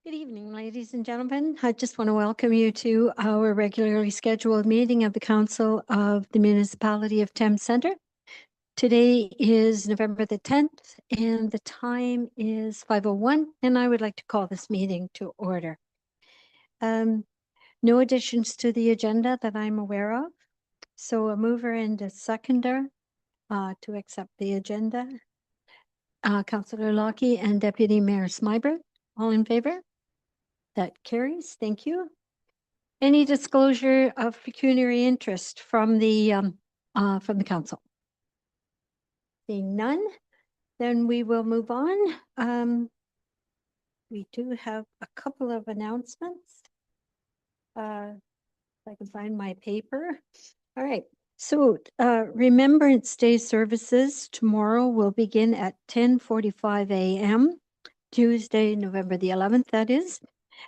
Good evening, ladies and gentlemen. I just want to welcome you to our regularly scheduled meeting of the Council of the Municipality of Thames Centre. Today is November the 10th, and the time is 5:01, and I would like to call this meeting to order. No additions to the agenda that I'm aware of. So a mover and a seconder to accept the agenda. Councillor Lockie and Deputy Mayor Smyberg, all in favor? That carries. Thank you. Any disclosure of pecuniary interest from the council? Seeing none, then we will move on. We do have a couple of announcements. If I can find my paper. All right. So Remembrance Day services tomorrow will begin at 10:45 a.m. Tuesday, November the 11th, that is,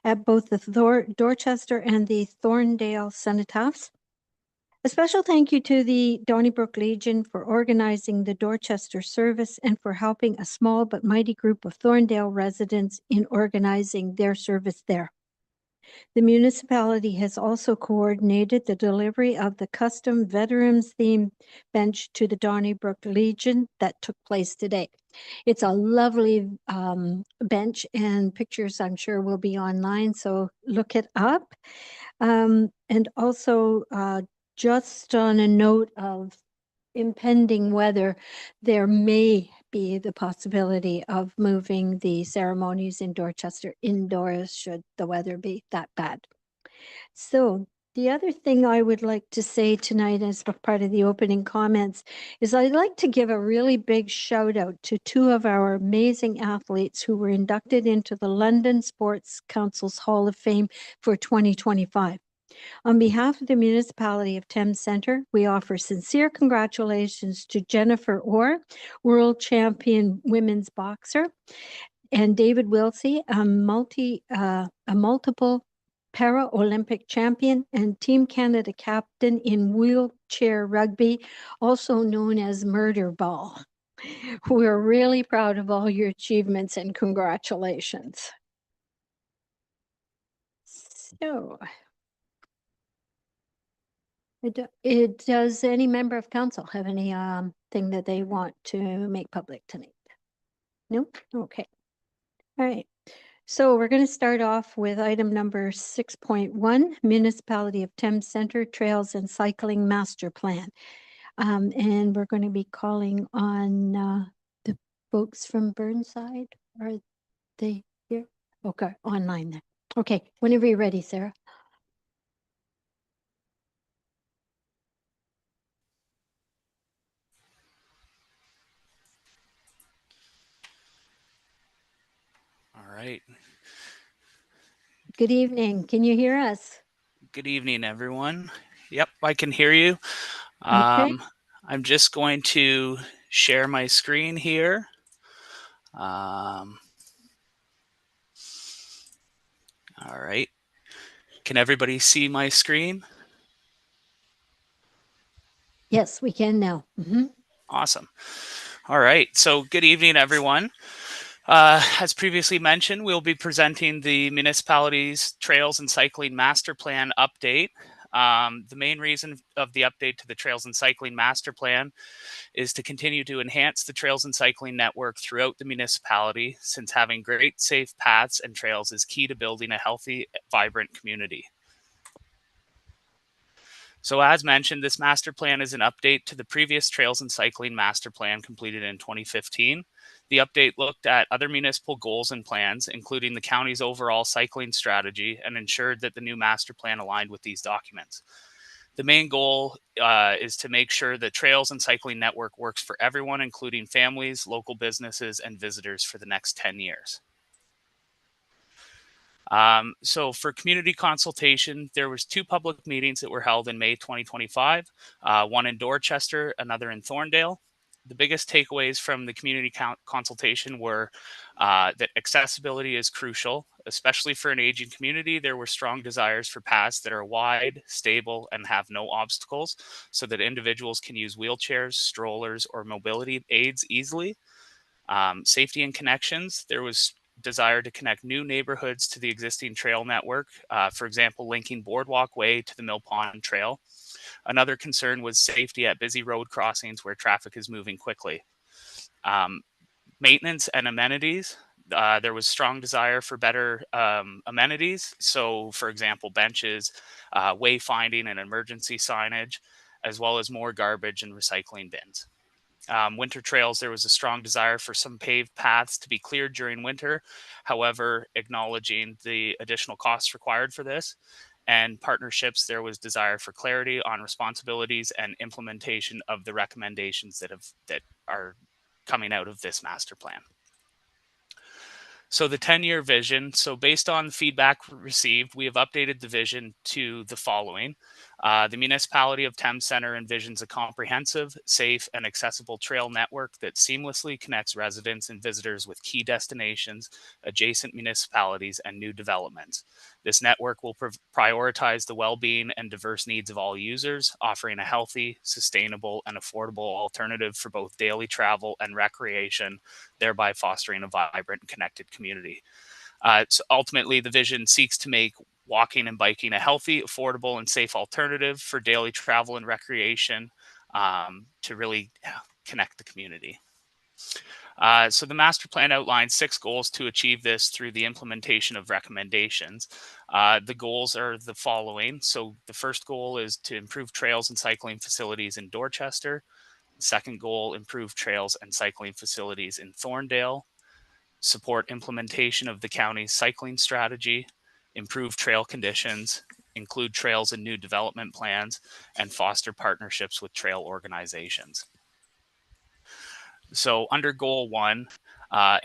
at both the Dorchester and the Thorndale cenotaphs. A special thank you to the Donnybrook Legion for organizing the Dorchester service and for helping a small but mighty group of Thorndale residents in organizing their service there. The municipality has also coordinated the delivery of the custom veterans-themed bench to the Donnybrook Legion that took place today. It's a lovely bench, and pictures I'm sure will be online, so look it up. And also, just on a note of impending weather, there may be the possibility of moving the ceremonies in Dorchester indoors should the weather be that bad. So the other thing I would like to say tonight as part of the opening comments is I'd like to give a really big shout out to two of our amazing athletes who were inducted into the London Sports Council's Hall of Fame for 2025. On behalf of the Municipality of Thames Centre, we offer sincere congratulations to Jennifer Orr, world champion women's boxer, and David Wilsey, a multiple Para-Olympic champion and Team Canada captain in wheelchair rugby, also known as murder ball. We're really proud of all your achievements and congratulations. So, does any member of council have any thing that they want to make public tonight? No? Okay. All right. So we're going to start off with item number 6.1, Municipality of Thames Centre Trails and Cycling Master Plan. And we're going to be calling on the folks from Burnside. Are they here? Okay, online then. Okay, whenever you're ready, Sarah. All right. Good evening. Can you hear us? Good evening, everyone. Yep, I can hear you. Okay. I'm just going to share my screen here. All right. Can everybody see my screen? Yes, we can now. Awesome. All right. So good evening, everyone. As previously mentioned, we'll be presenting the municipality's Trails and Cycling Master Plan update. The main reason of the update to the Trails and Cycling Master Plan is to continue to enhance the trails and cycling network throughout the municipality, since having great safe paths and trails is key to building a healthy, vibrant community. So as mentioned, this master plan is an update to the previous Trails and Cycling Master Plan completed in 2015. The update looked at other municipal goals and plans, including the county's overall cycling strategy, and ensured that the new master plan aligned with these documents. The main goal is to make sure the trails and cycling network works for everyone, including families, local businesses, and visitors for the next 10 years. So for community consultation, there was 2 public meetings that were held in May 2025, one in Dorchester, another in Thorndale. The biggest takeaways from the community consultation were that accessibility is crucial, especially for an aging community. There were strong desires for paths that are wide, stable, and have no obstacles, so that individuals can use wheelchairs, strollers, or mobility aids easily. Safety and connections, there was desire to connect new neighborhoods to the existing trail network, for example, linking Boardwalk Way to the Mill Pond Trail. Another concern was safety at busy road crossings where traffic is moving quickly. Maintenance and amenities. There was strong desire for better amenities. So, for example, benches, wayfinding and emergency signage, as well as more garbage and recycling bins. Winter trails, there was a strong desire for some paved paths to be cleared during winter. However, acknowledging the additional costs required for this, and partnerships, there was desire for clarity on responsibilities and implementation of the recommendations that are coming out of this master plan. So the 10-year vision, so based on feedback received, we have updated the vision to the following. The municipality of Thames Centre envisions a comprehensive, safe, and accessible trail network that seamlessly connects residents and visitors with key destinations, adjacent municipalities, and new developments. This network will prioritize the well-being and diverse needs of all users, offering a healthy, sustainable, and affordable alternative for both daily travel and recreation, thereby fostering a vibrant and connected community. So ultimately, the vision seeks to make walking and biking a healthy, affordable, and safe alternative for daily travel and recreation, to really connect the community. So the master plan outlines 6 goals to achieve this through the implementation of recommendations. The goals are the following. So the first goal is to improve trails and cycling facilities in Dorchester. The second goal, improve trails and cycling facilities in Thorndale. Support implementation of the county's cycling strategy, improve trail conditions, include trails in new development plans, and foster partnerships with trail organizations. So under goal 1,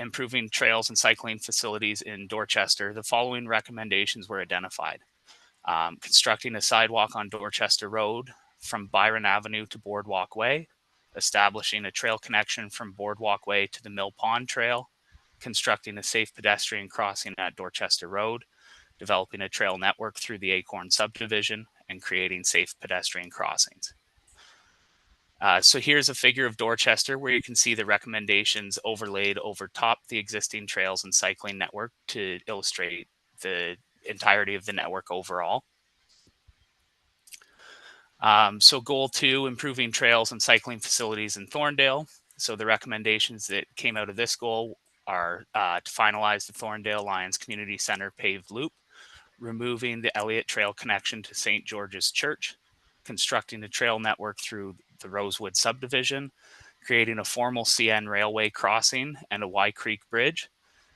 improving trails and cycling facilities in Dorchester, the following recommendations were identified. Constructing a sidewalk on Dorchester Road from Byron Avenue to Boardwalk Way, establishing a trail connection from Boardwalk Way to the Mill Pond Trail, constructing a safe pedestrian crossing at Dorchester Road, developing a trail network through the Acorn subdivision, and creating safe pedestrian crossings. So here's a figure of Dorchester where you can see the recommendations overlaid over top the existing trails and cycling network to illustrate the entirety of the network overall. So goal 2, improving trails and cycling facilities in Thorndale. So the recommendations that came out of this goal are to finalize the Thorndale Lions Community Center paved loop, removing the Elliott Trail connection to St. George's Church, constructing a trail network through the Rosewood subdivision, creating a formal CN railway crossing and a Y Creek bridge,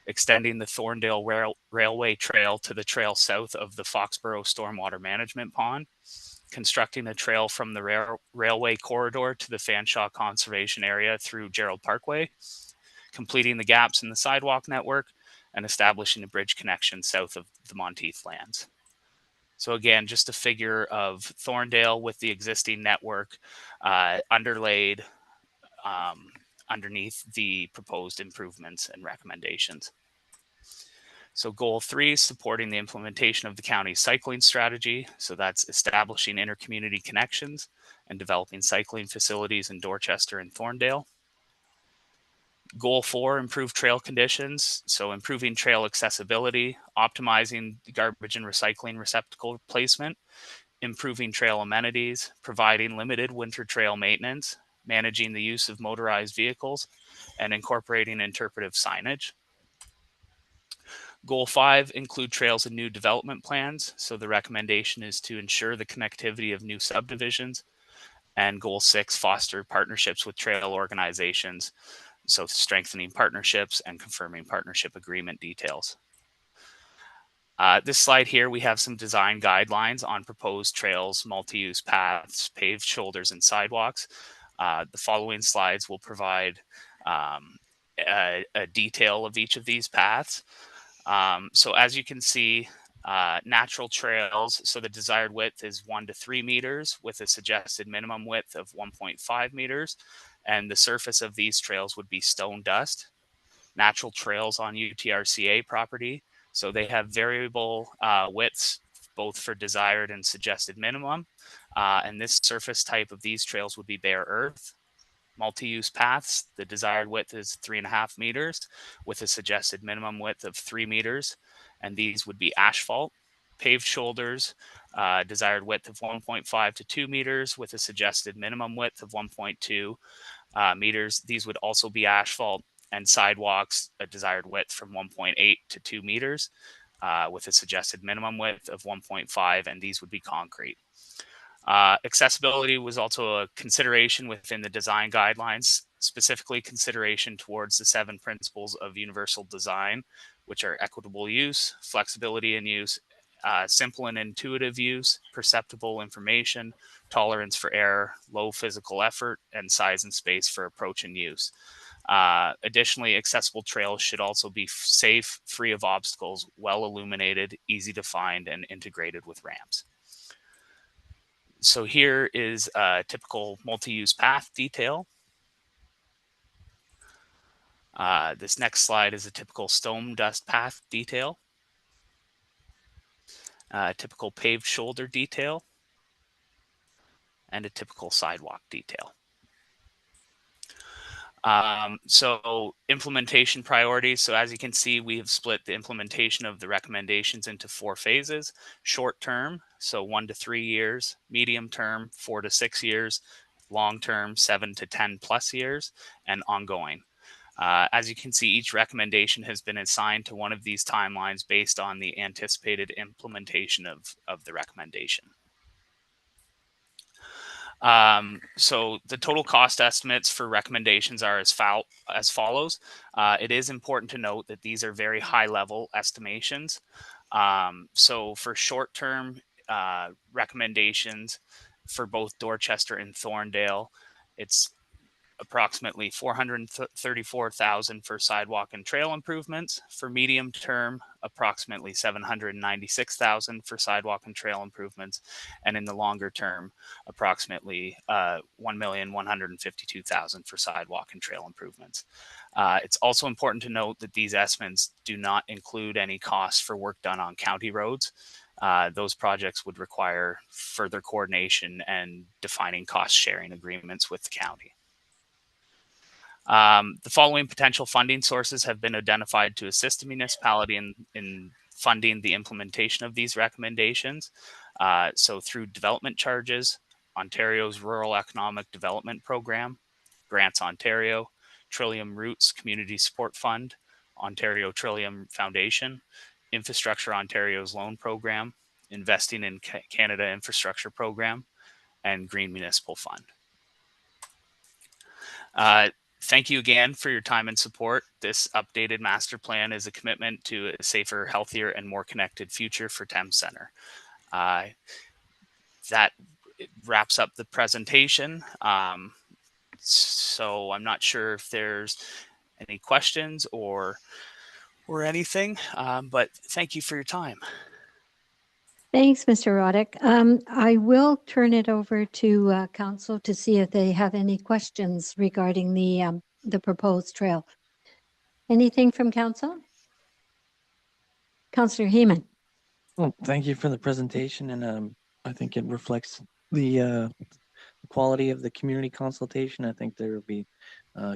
extending the Thorndale Railway Trail to the trail south of the Foxborough Stormwater Management Pond, constructing a trail from the railway corridor to the Fanshawe Conservation Area through Gerald Parkway, completing the gaps in the sidewalk network, and establishing a bridge connection south of the Monteith lands. So again, just a figure of Thorndale with the existing network underlaid underneath the proposed improvements and recommendations. So goal 3 is supporting the implementation of the county's cycling strategy. So that's establishing intercommunity connections and developing cycling facilities in Dorchester and Thorndale. Goal 4, improve trail conditions. So improving trail accessibility, optimizing garbage and recycling receptacle placement, improving trail amenities, providing limited winter trail maintenance, managing the use of motorized vehicles, and incorporating interpretive signage. Goal 5, include trails in new development plans. So the recommendation is to ensure the connectivity of new subdivisions. And goal 6, foster partnerships with trail organizations. So strengthening partnerships and confirming partnership agreement details. This slide here, we have some design guidelines on proposed trails, multi-use paths, paved shoulders, and sidewalks. The following slides will provide a detail of each of these paths. So as you can see, natural trails, so the desired width is 1 to 3 meters with a suggested minimum width of 1.5 meters. And the surface of these trails would be stone dust. Natural trails on UTRCA property, so they have variable widths, both for desired and suggested minimum. And this surface type of these trails would be bare earth. multi-use paths. The desired width is 3.5 meters with a suggested minimum width of 3 meters. And these would be asphalt. Paved shoulders, desired width of 1.5 to 2 meters with a suggested minimum width of 1.2 meters. These would also be asphalt. And sidewalks, a desired width from 1.8 to 2 meters with a suggested minimum width of 1.5, and these would be concrete. Accessibility was also a consideration within the design guidelines, specifically consideration towards the 7 principles of universal design, which are equitable use, flexibility in use, simple and intuitive use, perceptible information, tolerance for error, low physical effort, and size and space for approach and use. Additionally, accessible trails should also be safe, free of obstacles, well illuminated, easy to find, and integrated with ramps. So here is a typical multi-use path detail. This next slide is a typical stone dust path detail. Typical paved shoulder detail. And a typical sidewalk detail. So implementation priorities. So as you can see, we have split the implementation of the recommendations into 4 phases. Short term, so 1 to 3 years. Medium term, 4 to 6 years. Long term, 7 to 10 plus years. And ongoing. As you can see, each recommendation has been assigned to one of these timelines based on the anticipated implementation of the recommendation. So the total cost estimates for recommendations are as follows. It is important to note that these are very high level estimations. So for short-term recommendations for both Dorchester and Thorndale, it's approximately $434,000 for sidewalk and trail improvements. For medium term, approximately $796,000 for sidewalk and trail improvements. And in the longer term, approximately $1,152,000 for sidewalk and trail improvements. It's also important to note that these estimates do not include any costs for work done on county roads. Those projects would require further coordination and defining cost sharing agreements with the county. The following potential funding sources have been identified to assist the municipality in funding the implementation of these recommendations. So through development charges, Ontario's Rural Economic Development Program, Grants Ontario, Trillium Roots Community Support Fund, Ontario Trillium Foundation, Infrastructure Ontario's Loan Program, Investing in Canada Infrastructure Program, and Green Municipal Fund. Thank you again for your time and support. This updated master plan is a commitment to a safer, healthier, and more connected future for Thames Centre. That wraps up the presentation. So I'm not sure if there's any questions or anything, but thank you for your time. Thanks, Mr. Roddick. I will turn it over to council to see if they have any questions regarding the proposed trail. Anything from council? Councillor Heeman. Well, thank you for the presentation, and I think it reflects the quality of the community consultation. I think there will be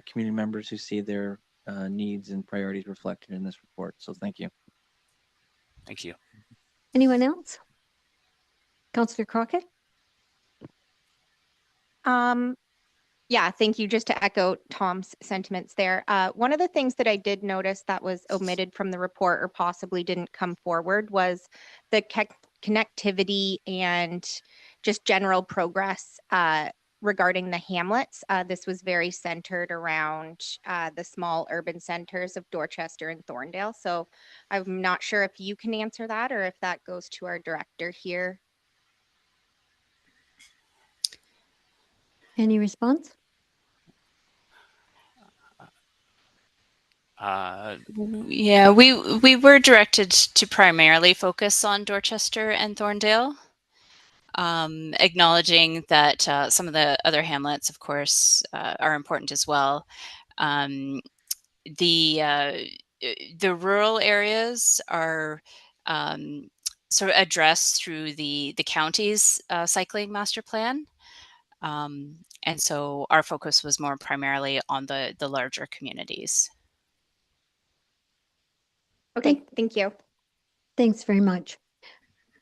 community members who see their needs and priorities reflected in this report. So thank you. Thank you. Anyone else? Councillor Crockett? Yeah, thank you. Just to echo Tom's sentiments there. One of the things that I did notice that was omitted from the report or possibly didn't come forward was the connectivity and just general progress regarding the hamlets. This was very centered around the small urban centers of Dorchester and Thorndale. So I'm not sure if you can answer that or if that goes to our director here. Any response? Yeah, we were directed to primarily focus on Dorchester and Thorndale, acknowledging that some of the other hamlets, of course, are important as well. The rural areas are sort of addressed through the county's cycling master plan. And so our focus was more primarily on the larger communities. Okay, thank you. Thanks very much.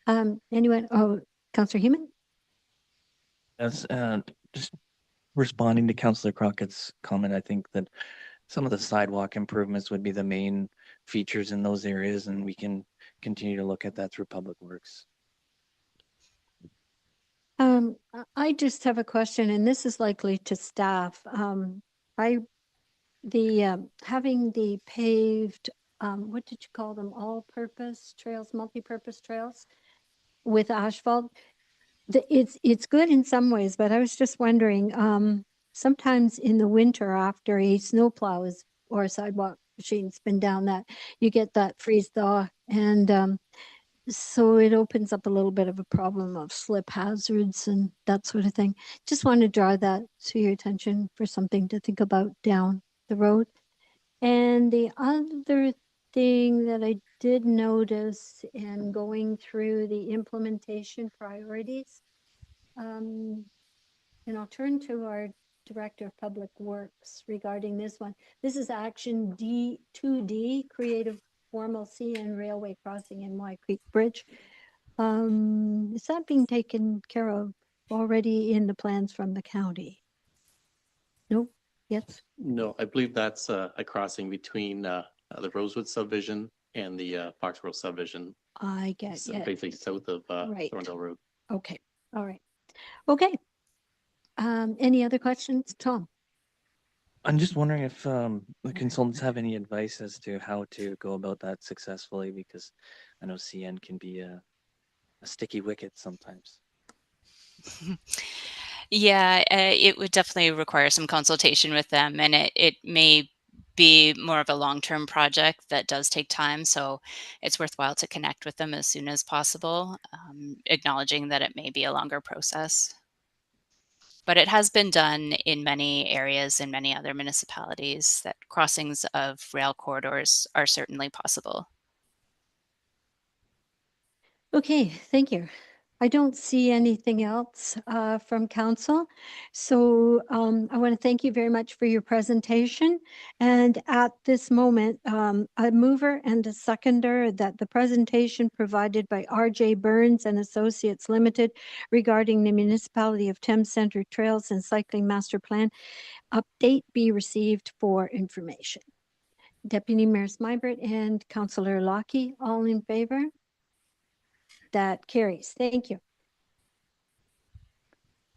Anyone? Oh, Councillor Heeman? As just responding to Councillor Crockett's comment, I think that some of the sidewalk improvements would be the main features in those areas, and we can continue to look at that through Public Works. I just have a question, and this is likely to staff. Having the paved, what did you call them? All-purpose trails, multi-purpose trails with asphalt. It's good in some ways, but I was just wondering, sometimes in the winter after a snowplow is or a sidewalk machine's been down that, you get that freeze thaw, and so it opens up a little bit of a problem of slip hazards and that sort of thing. Just want to draw that to your attention for something to think about down the road. And the other thing that I did notice in going through the implementation priorities, and I'll turn to our Director of Public Works regarding this one. This is action D2D, creative formal CN railway crossing in Y Creek Bridge. Is that being taken care of already in the plans from the county? No? Yes? No, I believe that's a crossing between the Rosewood subdivision and the Foxborough subdivision, I get it. basically south of Right. Thorndale Road. Okay, all right. Okay. Any other questions, Tom? I'm just wondering if the consultants have any advice as to how to go about that successfully, because I know CN can be a sticky wicket sometimes. Yeah, it would definitely require some consultation with them, and it may be more of a long-term project that does take time. So it's worthwhile to connect with them as soon as possible, acknowledging that it may be a longer process. But it has been done in many areas in many other municipalities that crossings of rail corridors are certainly possible. Okay, thank you. I don't see anything else from council. So I want to thank you very much for your presentation. And at this moment, a mover and a seconder that the presentation provided by RJ Burns and Associates Limited regarding the municipality of Thames Centre Trails and Cycling Master Plan update be received for information. Deputy Mayor Smybert and Councillor Lockie, all in favor? That carries. Thank you.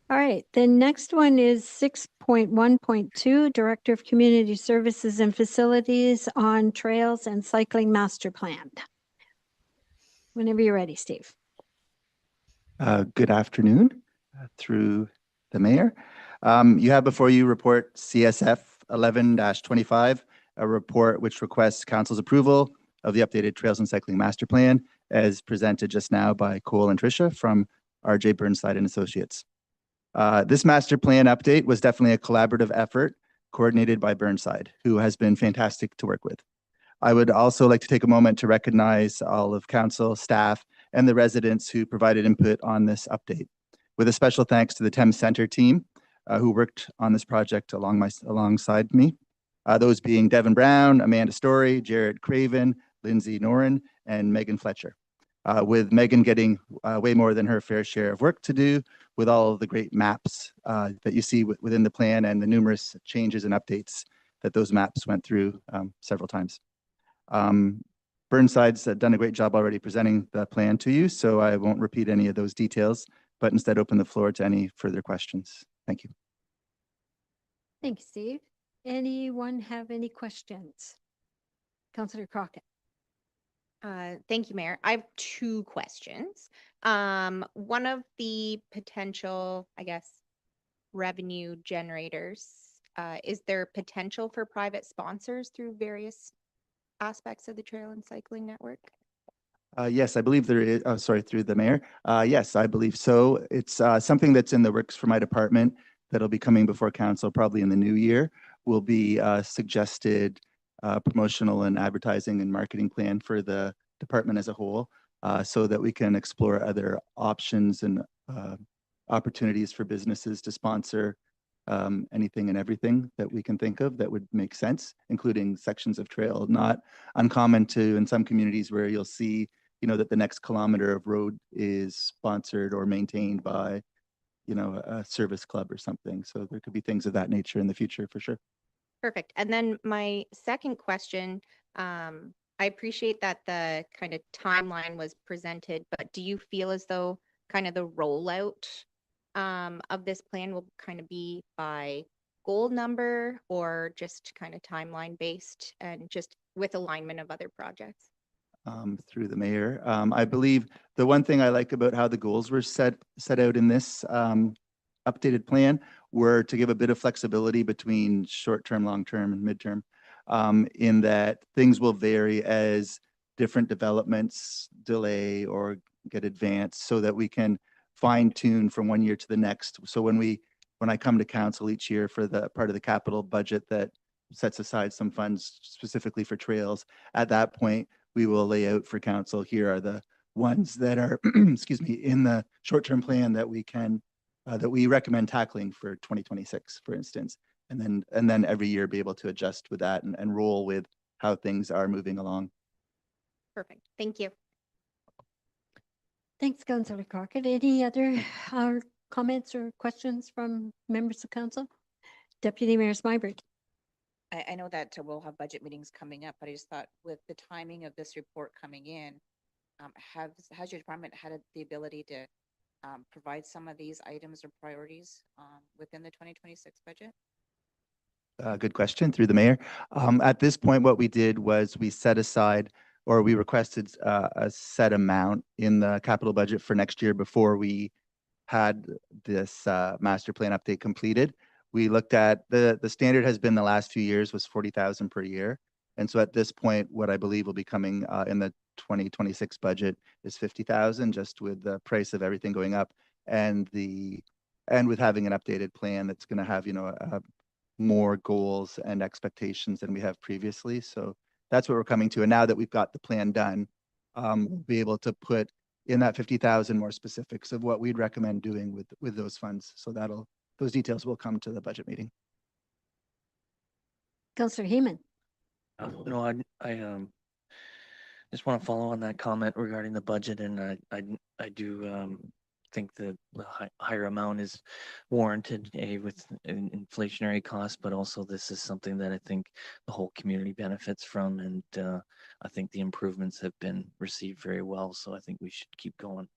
All right, the next one is 6.1.2, Director of Community Services and Facilities on Trails and Cycling Master Plan. Whenever you're ready, Steve. Good afternoon through the mayor. You have before you report CSF 11-25, a report which requests council's approval of the updated Trails and Cycling Master Plan as presented just now by Cole and Tricia from RJ Burnside and Associates. This master plan update was definitely a collaborative effort coordinated by Burnside, who has been fantastic to work with. I would also like to take a moment to recognize all of council, staff, and the residents who provided input on this update, with a special thanks to the Thames Centre team who worked on this project alongside me. Those being Devin Brown, Amanda Story, Jared Craven, Lindsay Noren, and Megan Fletcher. With Megan getting way more than her fair share of work to do with all of the great maps that you see within the plan and the numerous changes and updates that those maps went through several times. Burnside's done a great job already presenting the plan to you, so I won't repeat any of those details, but instead open the floor to any further questions. Thank you. Thank you, Steve. Anyone have any questions? Councillor Crockett. Thank you, Mayor. I have two questions. One of the potential, I guess, revenue generators, is there potential for private sponsors through various aspects of the trail and cycling network? Yes, I believe there is, sorry, through the mayor. Yes, I believe so. It's something that's in the works for my department that'll be coming before council probably in the new year. Will be suggested promotional and advertising and marketing plan for the department as a whole, so that we can explore other options and opportunities for businesses to sponsor anything and everything that we can think of that would make sense, including sections of trail. Not uncommon to in some communities where you'll see, that the next kilometer of road is sponsored or maintained by, a service club or something. So there could be things of that nature in the future for sure. Perfect. And then my second question, I appreciate that the kind of timeline was presented, but do you feel as though kind of the rollout of this plan will kind of be by goal number or just kind of timeline based and just with alignment of other projects? Through the mayor. I believe the one thing I like about how the goals were set out in this updated plan were to give a bit of flexibility between short-term, long-term, and midterm, in that things will vary as different developments delay or get advanced so that we can fine tune from one year to the next. So when I come to council each year for the part of the capital budget that sets aside some funds specifically for trails, at that point, we will lay out for council, here are the ones that are, excuse me, in the short-term plan that we can, that we recommend tackling for 2026, for instance. And then every year be able to adjust with that and roll with how things are moving along. Perfect. Thank you. Thanks, Councillor Crockett. Any other comments or questions from members of council? Deputy Mayor Smyberg. I know that we'll have budget meetings coming up, but I just thought with the timing of this report coming in, has your department had the ability to provide some of these items or priorities within the 2026 budget? Good question through the mayor. At this point, what we did was we set aside or we requested a set amount in the capital budget for next year before we had this master plan update completed. We looked at the standard has been the last few years was 40,000 per year. And so at this point, what I believe will be coming in the 2026 budget is 50,000, just with the price of everything going up and with having an updated plan that's going to have, more goals and expectations than we have previously. So that's what we're coming to. And now that we've got the plan done, we'll be able to put in that 50,000 more specifics of what we'd recommend doing with those funds. So those details will come to the budget meeting. Councillor Heeman. No, I just want to follow on that comment regarding the budget, and I do think that the higher amount is warranted with inflationary costs, but also this is something that I think the whole community benefits from, and I think the improvements have been received very well. So I think we should keep going.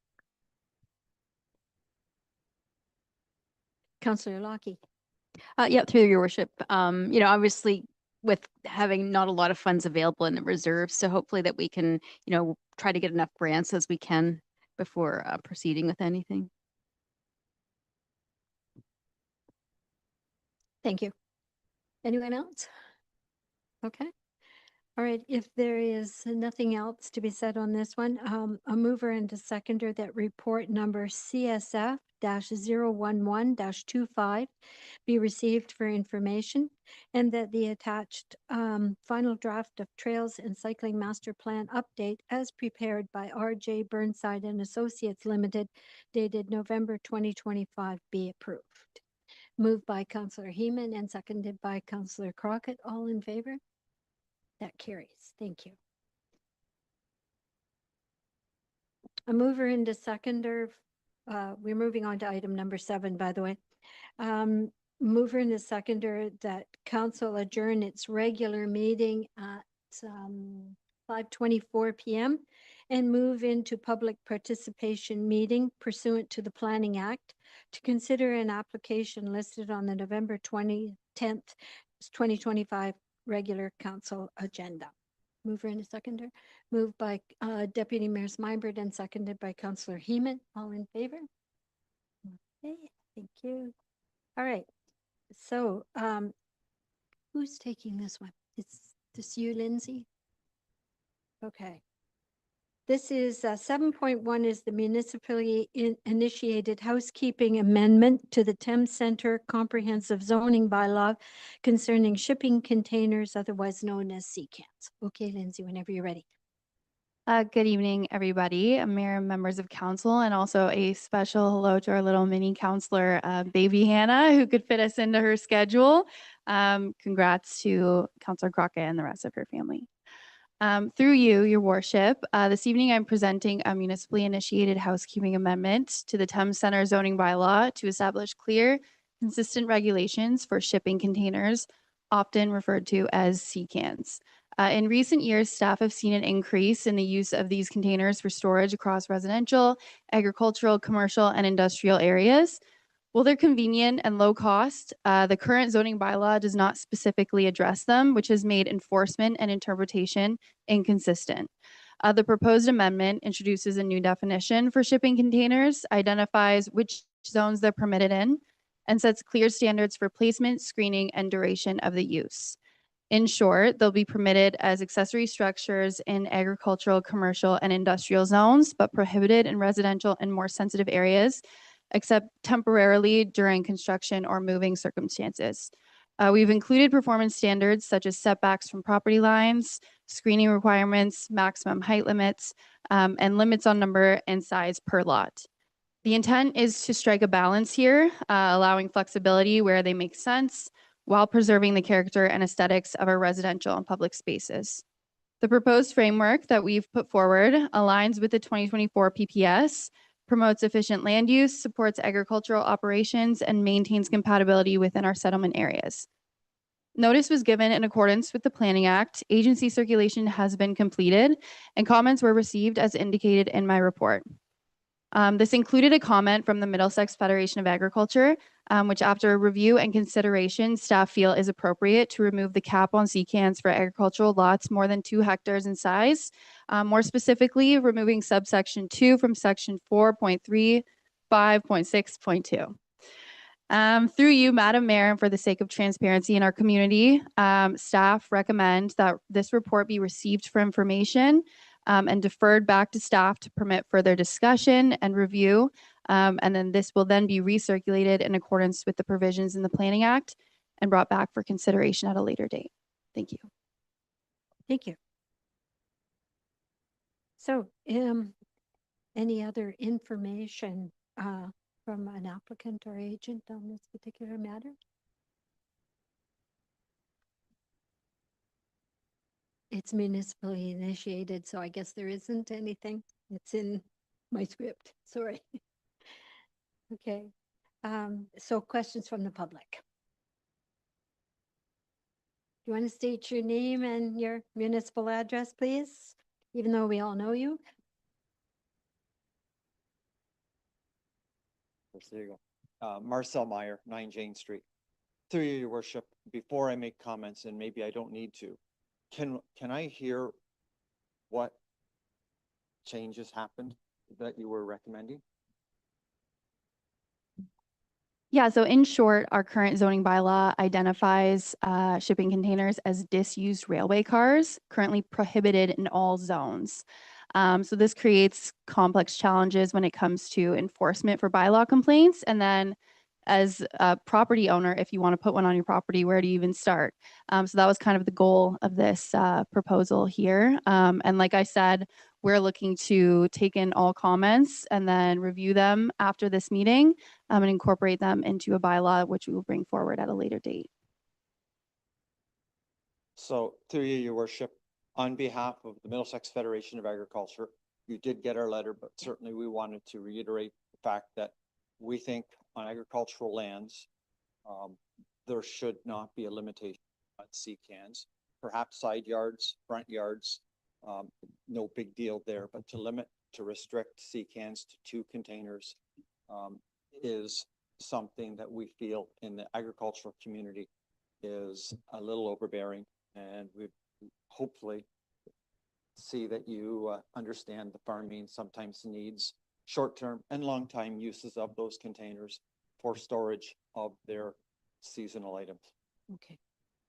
Councillor Lockie. Yeah, through your worship. Obviously with having not a lot of funds available in the reserve, so hopefully that we can, try to get enough grants as we can before proceeding with anything. Thank you. Anyone else? Okay. All right, if there is nothing else to be said on this one, a mover and a seconder that report number CSF-011-25 be received for information, and that the attached final draft of Trails and Cycling Master Plan update as prepared by R.J. Burnside and Associates Limited dated November 2025 be approved. Moved by Councillor Heeman and seconded by Councillor Crockett. All in favor? That carries. Thank you. A mover and a seconder. We're moving on to item number 7, by the way. Mover and a seconder that council adjourn its regular meeting at 5:24 p.m. and move into public participation meeting pursuant to the Planning Act to consider an application listed on the November 10th, 2025 regular council agenda. Mover and a seconder. Moved by Deputy Mayor Smyberg and seconded by Councillor Heeman. All in favor? Okay, thank you. All right. So who's taking this one? Is this you, Lindsay? Okay. This is 7.1 is the municipally initiated housekeeping amendment to the Thames Center Comprehensive Zoning Bylaw concerning shipping containers, otherwise known as sea cans. Okay, Lindsay, whenever you're ready. Good evening, everybody, Mayor and members of council, and also a special hello to our little mini counselor, baby Hannah, who could fit us into her schedule. Congrats to Councilor Crockett and the rest of her family. Through you, your worship, this evening I'm presenting a municipally initiated housekeeping amendment to the Thames Center zoning bylaw to establish clear, consistent regulations for shipping containers, often referred to as sea cans. In recent years, staff have seen an increase in the use of these containers for storage across residential, agricultural, commercial, and industrial areas. While they're convenient and low cost, the current zoning bylaw does not specifically address them, which has made enforcement and interpretation inconsistent. The proposed amendment introduces a new definition for shipping containers, identifies which zones they're permitted in, and sets clear standards for placement, screening, and duration of the use. In short, they'll be permitted as accessory structures in agricultural, commercial, and industrial zones, but prohibited in residential and more sensitive areas, except temporarily during construction or moving circumstances. We've included performance standards such as setbacks from property lines, screening requirements, maximum height limits, and limits on number and size per lot. The intent is to strike a balance here, allowing flexibility where they make sense, while preserving the character and aesthetics of our residential and public spaces. The proposed framework that we've put forward aligns with the 2024 PPS, promotes efficient land use, supports agricultural operations, and maintains compatibility within our settlement areas. Notice was given in accordance with the Planning Act, agency circulation has been completed, and comments were received as indicated in my report. This included a comment from the Middlesex Federation of Agriculture, which after review and consideration, staff feel is appropriate to remove the cap on sea cans for agricultural lots more than 2 hectares in size. More specifically, removing subsection 2 from section 4.35.6.2. Through you, Madam Mayor, and for the sake of transparency in our community, staff recommend that this report be received for information and deferred back to staff to permit further discussion and review. And then this will then be recirculated in accordance with the provisions in the Planning Act and brought back for consideration at a later date. Thank you. Thank you. So, any other information from an applicant or agent on this particular matter? It's municipally initiated, so I guess there isn't anything. It's in my script, sorry. Okay, so questions from the public. Do you want to state your name and your municipal address, please? Even though we all know you. There you go. Marcel Meyer, 9 Jane Street. Through you, your worship, before I make comments, and maybe I don't need to, can I hear what changes happened that you were recommending? Yeah, so in short, our current zoning bylaw identifies shipping containers as disused railway cars, currently prohibited in all zones. So this creates complex challenges when it comes to enforcement for bylaw complaints. And then as a property owner, if you want to put one on your property, where do you even start? So that was kind of the goal of this proposal here. And like I said, we're looking to take in all comments and then review them after this meeting and incorporate them into a bylaw, which we will bring forward at a later date. So through you, your worship, on behalf of the Middlesex Federation of Agriculture, you did get our letter, but certainly we wanted to reiterate the fact that we think on agricultural lands, there should not be a limitation on sea cans, perhaps side yards, front yards, no big deal there, but to restrict sea cans to 2 containers is something that we feel in the agricultural community is a little overbearing, and we hopefully see that you understand the farming sometimes needs short-term and long-time uses of those containers for storage of their seasonal items. Okay,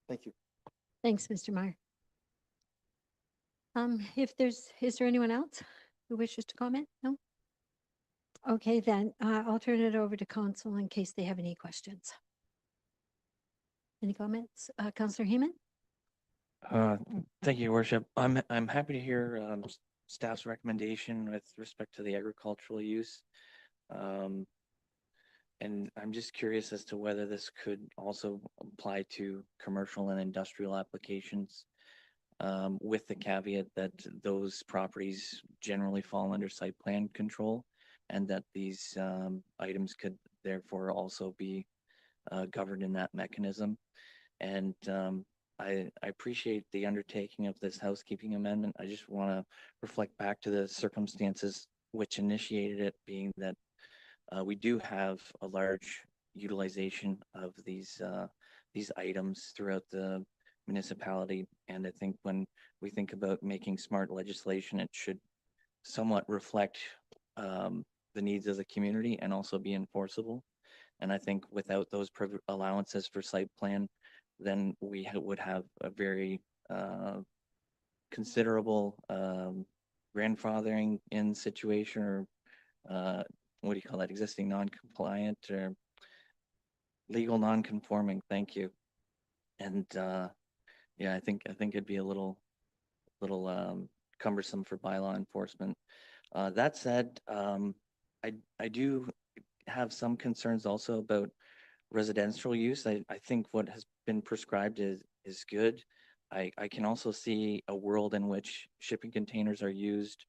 Thank you. thanks, Mr. Meyer. Is there anyone else who wishes to comment? No? Okay, then I'll turn it over to council in case they have any questions. Any comments? Councillor Heeman? Thank you, Your Worship. I'm happy to hear staff's recommendation with respect to the agricultural use. And I'm just curious as to whether this could also apply to commercial and industrial applications, with the caveat that those properties generally fall under site plan control, and that these items could therefore also be governed in that mechanism. And I appreciate the undertaking of this housekeeping amendment. I just want to reflect back to the circumstances which initiated it, being that we do have a large utilization of these items throughout the municipality. And I think when we think about making smart legislation, it should somewhat reflect the needs of the community and also be enforceable. And I think without those allowances for site plan, then we would have a very considerable grandfathering in situation, or what do you call that, existing non-compliant or legal non-conforming. Thank you. And yeah, I think it'd be a little cumbersome for bylaw enforcement. That said, I do have some concerns also about residential use. I think what has been prescribed is good. I can also see a world in which shipping containers are used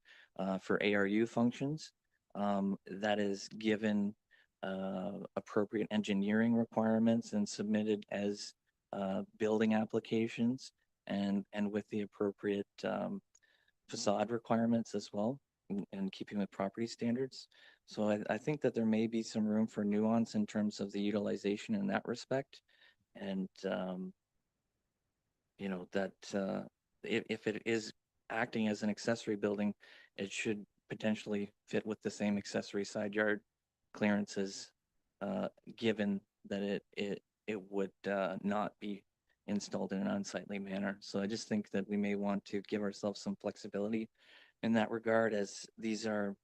for ARU functions. That is given appropriate engineering requirements and submitted as building applications, and with the appropriate facade requirements as well, and keeping with property standards. So I think that there may be some room for nuance in terms of the utilization in that respect. And, you know, that if it is acting as an accessory building, it should potentially fit with the same accessory side yard clearances, given that it would not be installed in an unsightly manner. So I just think that we may want to give ourselves some flexibility in that regard, as these are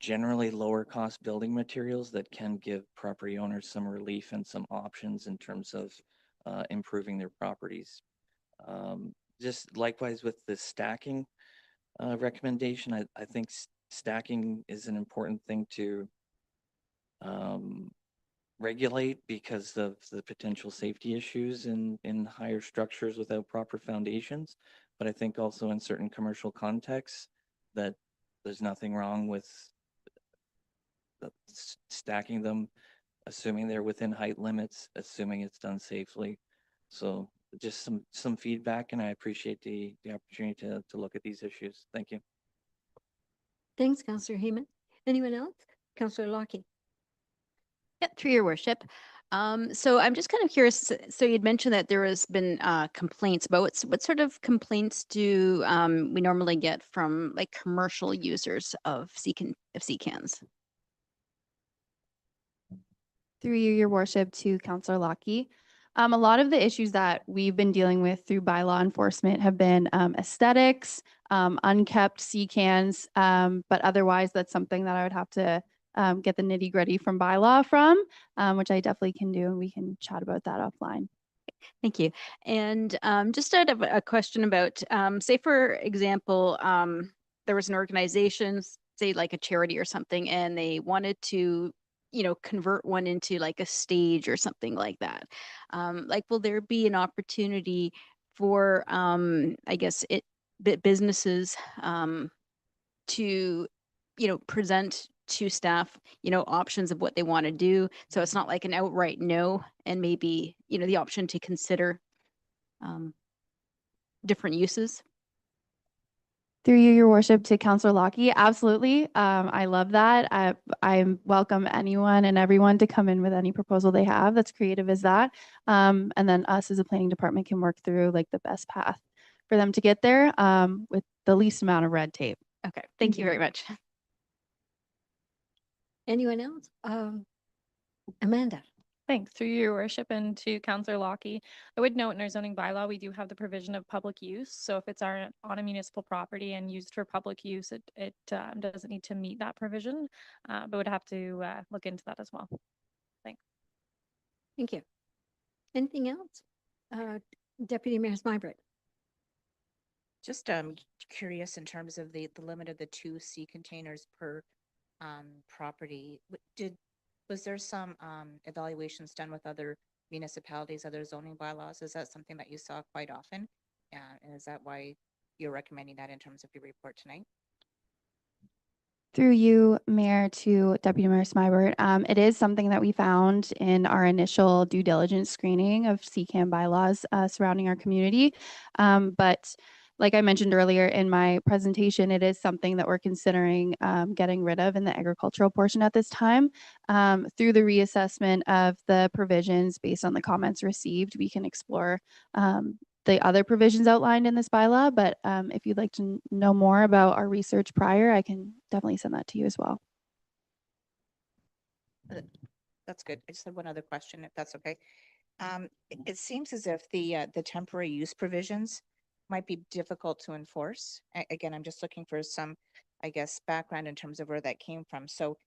generally lower cost building materials that can give property owners some relief and some options in terms of improving their properties. Just likewise with the stacking recommendation, I think stacking is an important thing to regulate because of the potential safety issues in higher structures without proper foundations. But I think also in certain commercial contexts that there's nothing wrong with stacking them, assuming they're within height limits, assuming it's done safely. So just some feedback, and I appreciate the opportunity to look at these issues. Thank you. Thanks, Councillor Heeman. Anyone else? Councillor Lockie. Yeah, through your worship. So I'm just kind of curious. So you'd mentioned that there has been complaints about what sort of complaints do we normally get from like commercial users of sea cans? Through you, your worship, to Councillor Lockie. A lot of the issues that we've been dealing with through bylaw enforcement have been aesthetics, unkept sea cans, but otherwise that's something that I would have to get the nitty gritty from bylaw from, which I definitely can do, and we can chat about that offline. Thank you. And just out of a question about, say for example, there was an organization, say like a charity or something, and they wanted to, you know, convert one into like a stage or something like that. Like, will there be an opportunity for, I guess, businesses to, you know, present to staff, you know, options of what they want to do. So it's not like an outright no, and maybe, you know, the option to consider different uses. Through you, your worship, to Councillor Lockie. Absolutely. I love that. I welcome anyone and everyone to come in with any proposal they have that's creative as that. And then us as a planning department can work through like the best path for them to get there with the least amount of red tape. Okay, thank you very much. Anyone else? Amanda. Thanks. Through your worship and to Councillor Lockie, I would note in our zoning bylaw, we do have the provision of public use. So if it's on a municipal property and used for public use, it doesn't need to meet that provision, but would have to look into that as well. Thanks. Thank you. Anything else? Deputy Mayor Smybert. Just curious in terms of the limit of the 2 sea containers per property. Was there some evaluations done with other municipalities, other zoning bylaws? Is that something that you saw quite often? And is that why you're recommending that in terms of your report tonight? Through you, Mayor, to Deputy Mayor Smybert, it is something that we found in our initial due diligence screening of CCAM bylaws surrounding our community. But like I mentioned earlier in my presentation, it is something that we're considering getting rid of in the agricultural portion at this time. Through the reassessment of the provisions based on the comments received, we can explore the other provisions outlined in this bylaw, but if you'd like to know more about our research prior, I can definitely send that to you as well. That's good. I just had one other question, if that's okay. It seems as if the temporary use provisions might be difficult to enforce. Again, I'm just looking for some, I guess, background in terms of where that came from. So,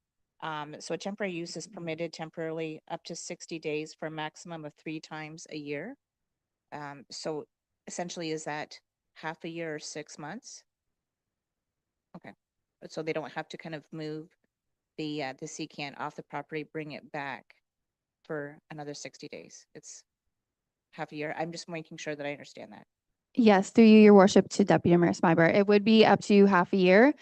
so a temporary use is permitted temporarily up to 60 days for a maximum of 3 times a year. So essentially, is that half a year or 6 months? Okay. So they don't have to kind of move the sea can off the property, bring it back for another 60 days. It's half a year. I'm just making sure that I understand that. Yes, through you, Your Worship, to Deputy Mayor Smybert. It would be up to half a year,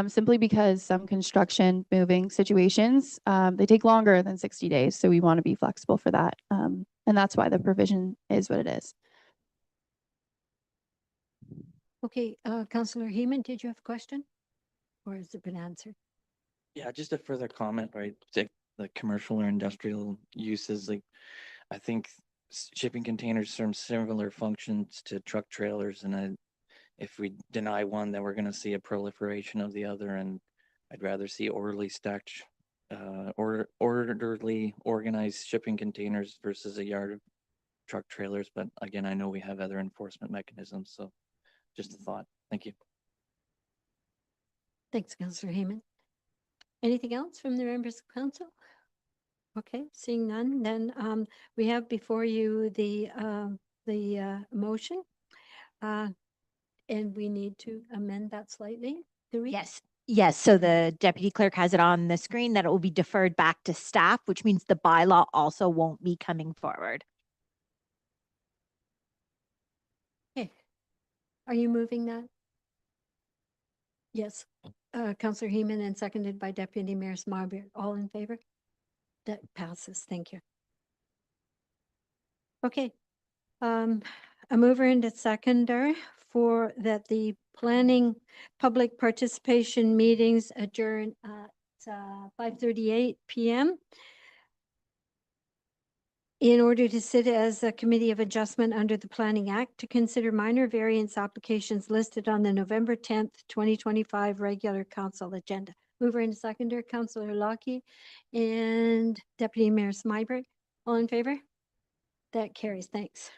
simply because some construction moving situations, they take longer than 60 days. So we want to be flexible for that. And that's why the provision is what it is. Okay, Councillor Heeman, did you have a question? Or has it been answered? Yeah, just a further comment, right? The commercial or industrial uses, like, I think shipping containers serve similar functions to truck trailers, and if we deny one, then we're gonna see a proliferation of the other, and I'd rather see orderly stacked, orderly organized shipping containers versus a yard of truck trailers, but again, I know we have other enforcement mechanisms, so just a thought. Thank you. Thanks, Councillor Heeman. Anything else from the members of council? Okay, seeing none, then we have before you the motion. And we need to amend that slightly. Do we? Yes. Yes. So the deputy clerk has it on the screen that it will be deferred back to staff, which means the bylaw also won't be coming forward. Okay. Are you moving that? Yes. Councillor Heeman and seconded by Deputy Mayor Smybert. All in favor? That passes. Thank you. Okay. A mover and a seconder for that the planning public participation meetings adjourn at 5:38 p.m. in order to sit as a committee of adjustment under the Planning Act to consider minor variance applications listed on the November 10th, 2025 regular council agenda. Mover and seconder, Councillor Lockie and Deputy Mayor Smybert. All in favor? That carries. Thanks.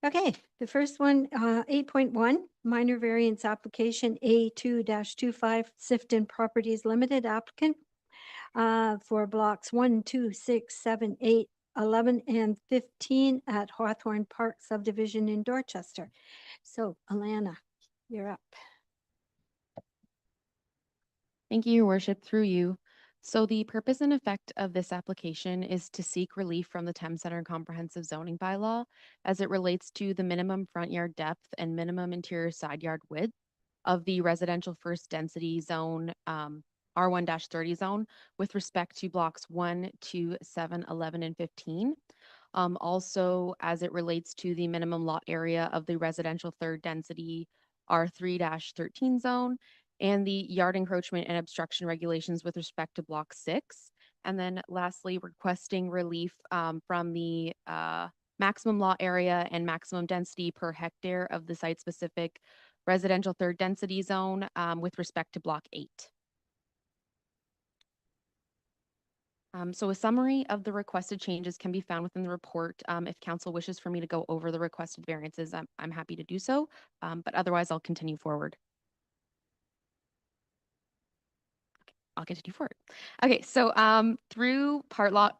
Okay, the first one, 8.1, minor variance application A2-25 Sifton Properties Limited applicant for blocks 1, 2, 6, 7, 8, 11, and 15 at Hawthorne Park subdivision in Dorchester. So, Alana, you're up. Thank you, Your Worship, through you. So the purpose and effect of this application is to seek relief from the Thames Center Comprehensive Zoning Bylaw as it relates to the minimum front yard depth and minimum interior side yard width of the residential first density zone, R1-30 zone, with respect to blocks 1, 2, 7, 11, and 15. Also, as it relates to the minimum lot area of the residential third density R3-13 zone, and the yard encroachment and obstruction regulations with respect to block 6. And then lastly, requesting relief from the maximum lot area and maximum density per hectare of the site-specific residential third density zone with respect to block 8. So a summary of the requested changes can be found within the report. If council wishes for me to go over the requested variances, I'm happy to do so, but otherwise I'll continue forward. I'll continue forward. Okay, so through part lot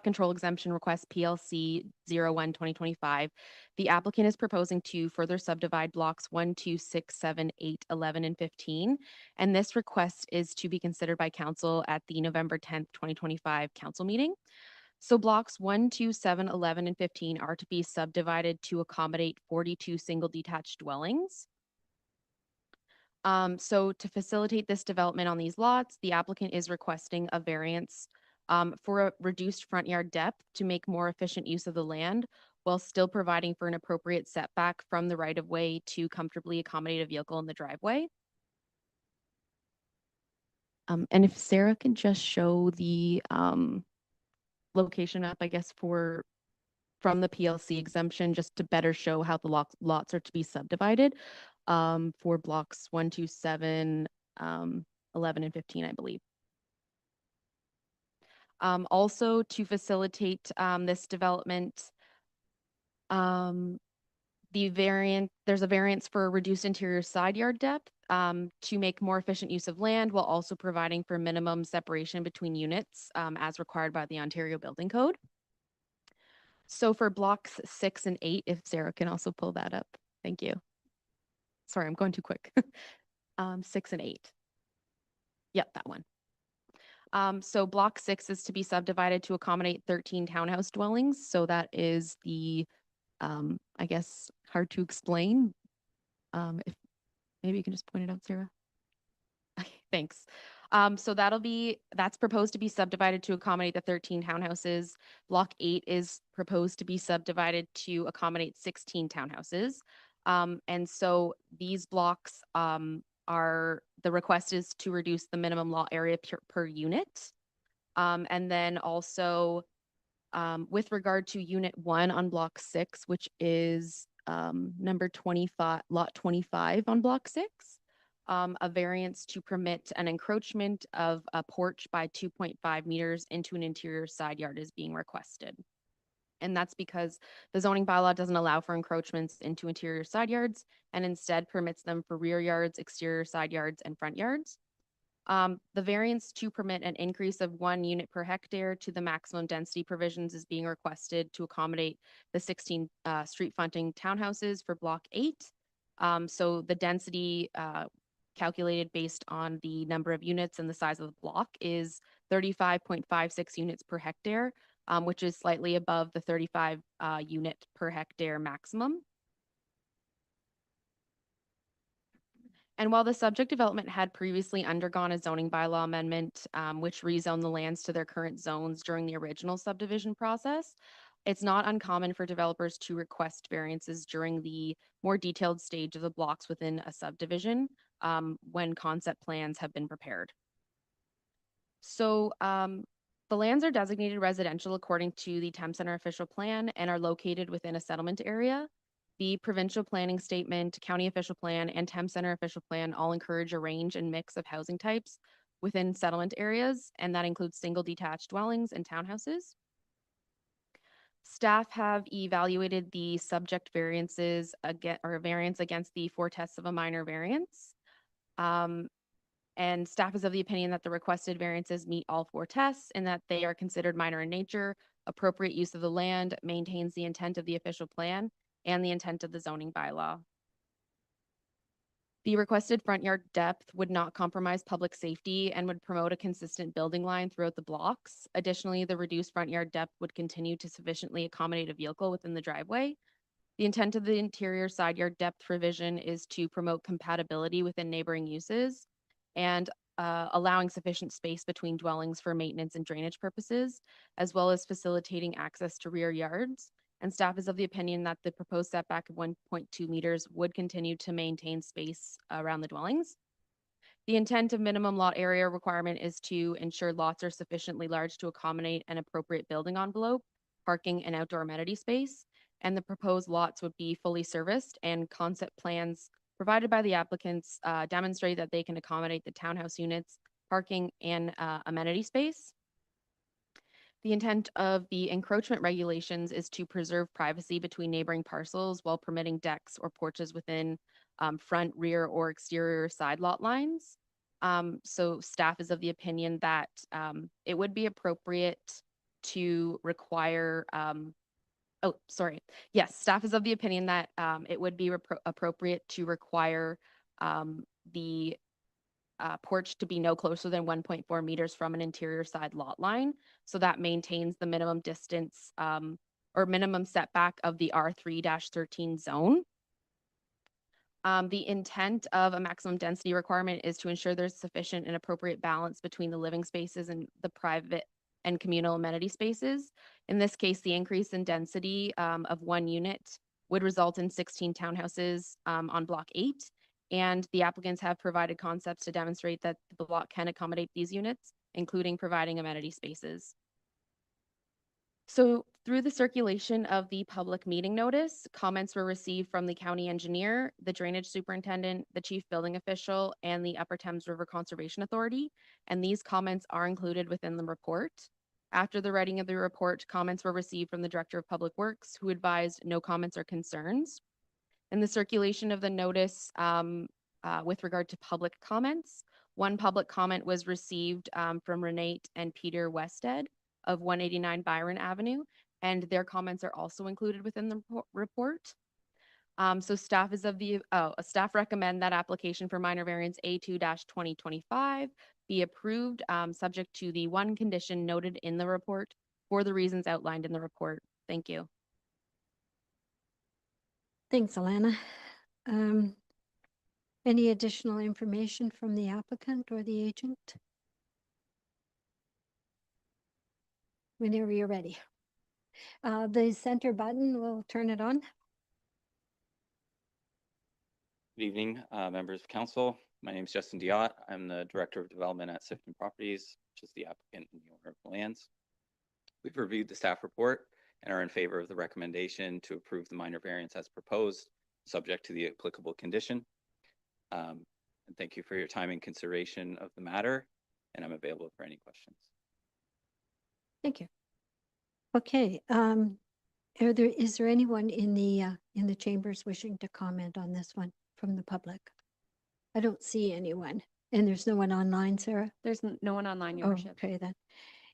control exemption request PLC 01/2025, the applicant is proposing to further subdivide blocks 1, 2, 6, 7, 8, 11, and 15. And this request is to be considered by council at the November 10th, 2025 council meeting. So blocks 1, 2, 7, 11, and 15 are to be subdivided to accommodate 42 single detached dwellings. So to facilitate this development on these lots, the applicant is requesting a variance for a reduced front yard depth to make more efficient use of the land while still providing for an appropriate setback from the right of way to comfortably accommodate a vehicle in the driveway. And if Sarah can just show the location map, I guess, from the PLC exemption, just to better show how the lots are to be subdivided for blocks 1, 2, 7, 11, and 15, I believe. Also, to facilitate this development, there's a variance for reduced interior side yard depth to make more efficient use of land while also providing for minimum separation between units as required by the Ontario Building Code. So for blocks 6 and 8, if Sarah can also pull that up. Thank you. Sorry, I'm going too quick. 6 and 8. Yep, that one. So block 6 is to be subdivided to accommodate 13 townhouse dwellings. So that is the, I guess, hard to explain. If maybe you can just point it out, Sarah. Okay, thanks. So that's proposed to be subdivided to accommodate the 13 townhouses. Block 8 is proposed to be subdivided to accommodate 16 townhouses. And so these blocks the request is to reduce the minimum lot area per unit. And then also with regard to unit 1 on block 6, which is number 25, lot 25 on block 6. A variance to permit an encroachment of a porch by 2.5 meters into an interior side yard is being requested. And that's because the zoning bylaw doesn't allow for encroachments into interior side yards and instead permits them for rear yards, exterior side yards, and front yards. The variance to permit an increase of 1 unit per hectare to the maximum density provisions is being requested to accommodate the 16 street fronting townhouses for block 8. So the density calculated based on the number of units and the size of the block is 35.56 units per hectare, which is slightly above the 35 unit per hectare maximum. And while the subject development had previously undergone a zoning bylaw amendment, which rezoned the lands to their current zones during the original subdivision process, it's not uncommon for developers to request variances during the more detailed stage of the blocks within a subdivision when concept plans have been prepared. So the lands are designated residential according to the Thames Center official plan and are located within a settlement area. The provincial planning statement, county official plan, and Thames Center official plan all encourage a range and mix of housing types within settlement areas, and that includes single detached dwellings and townhouses. Staff have evaluated the subject variances variance against the 4 tests of a minor variance. And staff is of the opinion that the requested variances meet all 4 tests and that they are considered minor in nature, appropriate use of the land, maintains the intent of the official plan, and the intent of the zoning bylaw. The requested front yard depth would not compromise public safety and would promote a consistent building line throughout the blocks. Additionally, the reduced front yard depth would continue to sufficiently accommodate a vehicle within the driveway. The intent of the interior side yard depth revision is to promote compatibility within neighboring uses and allowing sufficient space between dwellings for maintenance and drainage purposes, as well as facilitating access to rear yards. And staff is of the opinion that the proposed setback of 1.2 meters would continue to maintain space around the dwellings. The intent of minimum lot area requirement is to ensure lots are sufficiently large to accommodate an appropriate building envelope, parking, and outdoor amenity space. And the proposed lots would be fully serviced, and concept plans provided by the applicants demonstrate that they can accommodate the townhouse units, parking, and amenity space. The intent of the encroachment regulations is to preserve privacy between neighboring parcels while permitting decks or porches within front, rear, or exterior side lot lines. So staff is of the opinion that it would be appropriate to require, oh, sorry. Yes, staff is of the opinion that it would be appropriate to require the porch to be no closer than 1.4 meters from an interior side lot line. So that maintains the minimum distance or minimum setback of the R3-13 zone. The intent of a maximum density requirement is to ensure there's sufficient and appropriate balance between the living spaces and the private and communal amenity spaces. In this case, the increase in density of 1 unit would result in 16 townhouses on block 8. And the applicants have provided concepts to demonstrate that the block can accommodate these units, including providing amenity spaces. So through the circulation of the public meeting notice, comments were received from the county engineer, the drainage superintendent, the chief building official, and the Upper Thames River Conservation Authority. And these comments are included within the report. After the writing of the report, comments were received from the Director of Public Works, who advised no comments or concerns. In the circulation of the notice with regard to public comments, one public comment was received from Renate and Peter Wested of 189 Byron Avenue, and their comments are also included within the report. So staff is of the, staff recommend that application for minor variance A2-2025 be approved, subject to the one condition noted in the report for the reasons outlined in the report. Thank you. Thanks, Alana. Any additional information from the applicant or the agent? Whenever you're ready. The center button, we'll turn it on. Good evening, members of council. My name is Justin Diot. I'm the Director of Development at Sifton Properties, which is the applicant and the owner of the lands. We've reviewed the staff report and are in favor of the recommendation to approve the minor variance as proposed, subject to the applicable condition. And thank you for your time and consideration of the matter, and I'm available for any questions. Thank you. Okay, is there anyone in the chambers wishing to comment on this one from the public? I don't see anyone, and there's no one online, Sarah? There's no one online, Your Worship. Okay, then.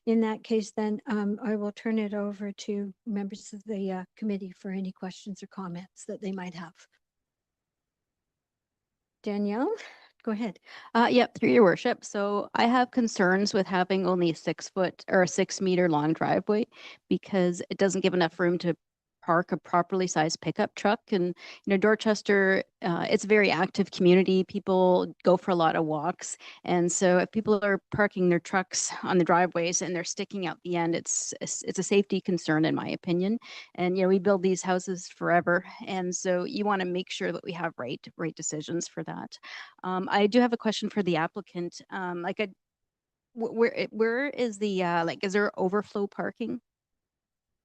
In that case, then I will turn it over to members of the committee for any questions or comments that they might have. Danielle, go ahead. Yep, through your worship. So I have concerns with having only a 6 foot or a 6 meter long driveway because it doesn't give enough room to park a properly sized pickup truck. And, Dorchester, it's a very active community. People go for a lot of walks. And so if people are parking their trucks on the driveways and they're sticking out the end, it's a safety concern, in my opinion. And, we build these houses forever. And so you want to make sure that we have right decisions for that. I do have a question for the applicant. Where is the, is there overflow parking?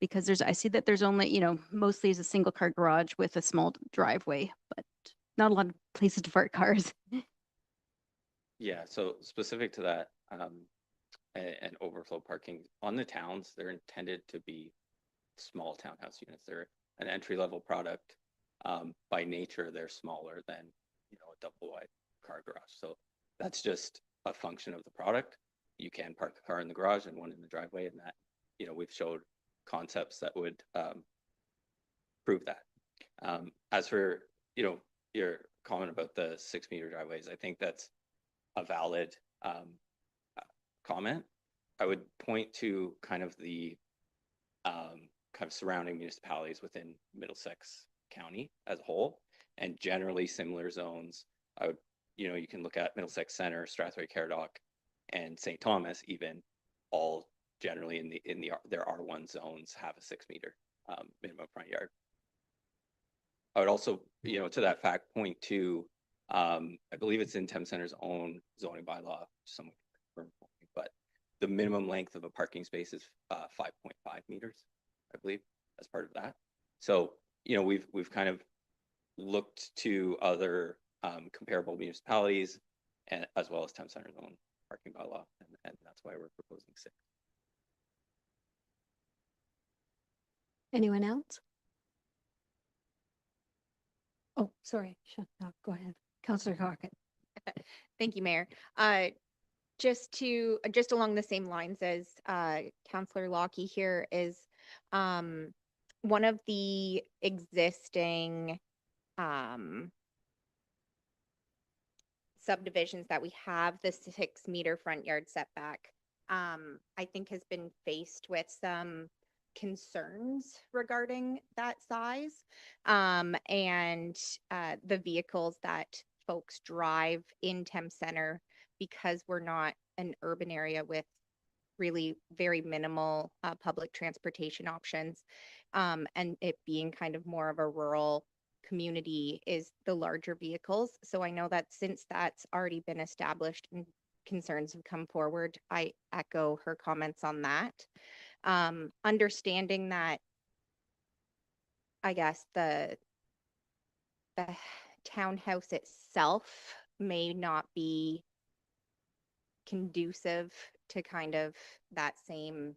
Because I see that there's only, mostly is a single car garage with a small driveway, but not a lot of places to park cars. Yeah, so specific to that, and overflow parking on the towns, they're intended to be small townhouse units. They're an entry-level product. By nature, they're smaller than, a double-wide car garage. So that's just a function of the product. You can park a car in the garage and one in the driveway, and that, we've showed concepts that would prove that. As for, your comment about the 6 meter driveways, I think that's a valid comment. I would point to kind of the surrounding municipalities within Middlesex County as a whole, and generally similar zones. I would, you can look at Middlesex Center, Strathroy, Caradoc, and St. Thomas, even all generally in their R1 zones have a 6 meter minimum front yard. I would also, to that fact, point to, I believe it's in Thames Center's own zoning bylaw, someone can confirm for me, but the minimum length of a parking space is 5.5 meters, I believe, as part of that. So, we've kind of looked to other comparable municipalities, and as well as Thames Center's own parking bylaw, and that's why we're proposing 6. Anyone else? Oh, sorry. Go ahead. Councillor Crockett. Thank you, Mayor. Just along the same lines as Councillor Lockie here is one of the existing subdivisions that we have, the 6-meter front yard setback, I think has been faced with some concerns regarding that size. And the vehicles that folks drive in Thames Center, because we're not an urban area with really very minimal public transportation options, and it being kind of more of a rural community, is the larger vehicles. So I know that since that's already been established and concerns have come forward, I echo her comments on that. Understanding that, I guess the townhouse itself may not be conducive to kind of that same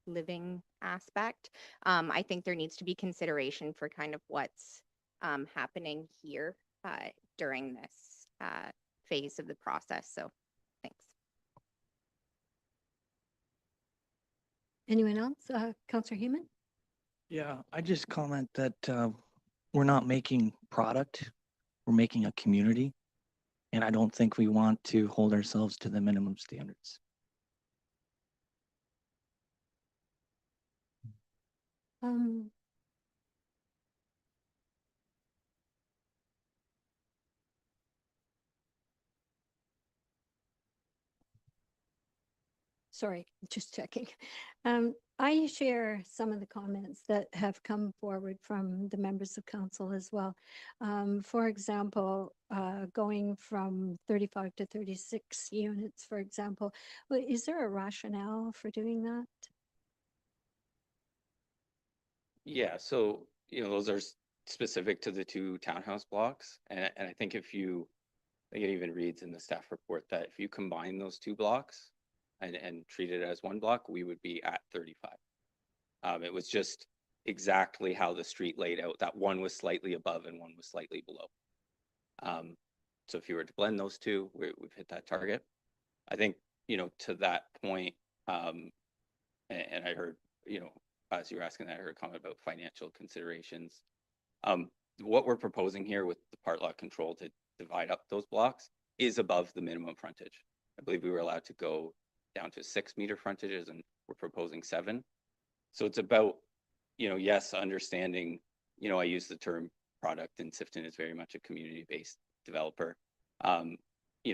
living aspect. I think there needs to be consideration for kind of what's happening here during this phase of the process. So thanks. Anyone else? Councillor Heeman? Yeah, I just comment that we're not making product, we're making a community. And I don't think we want to hold ourselves to the minimum standards. Sorry, just checking. I share some of the comments that have come forward from the members of council as well. For example, going from 35 to 36 units, for example, is there a rationale for doing that? Yeah, so, those are specific to the 2 townhouse blocks. And I think I think it even reads in the staff report that if you combine those 2 blocks and treat it as 1 block, we would be at 35. It was just exactly how the street laid out, that one was slightly above and one was slightly below. So if you were to blend those 2, we've hit that target. I think, to that point, and I heard, as you were asking that, I heard a comment about financial considerations. What we're proposing here with the part lot control to divide up those blocks is above the minimum frontage. I believe we were allowed to go down to 6-meter frontages, and we're proposing 7. So it's about, yes, understanding, I use the term product, and Sifton is very much a community-based developer.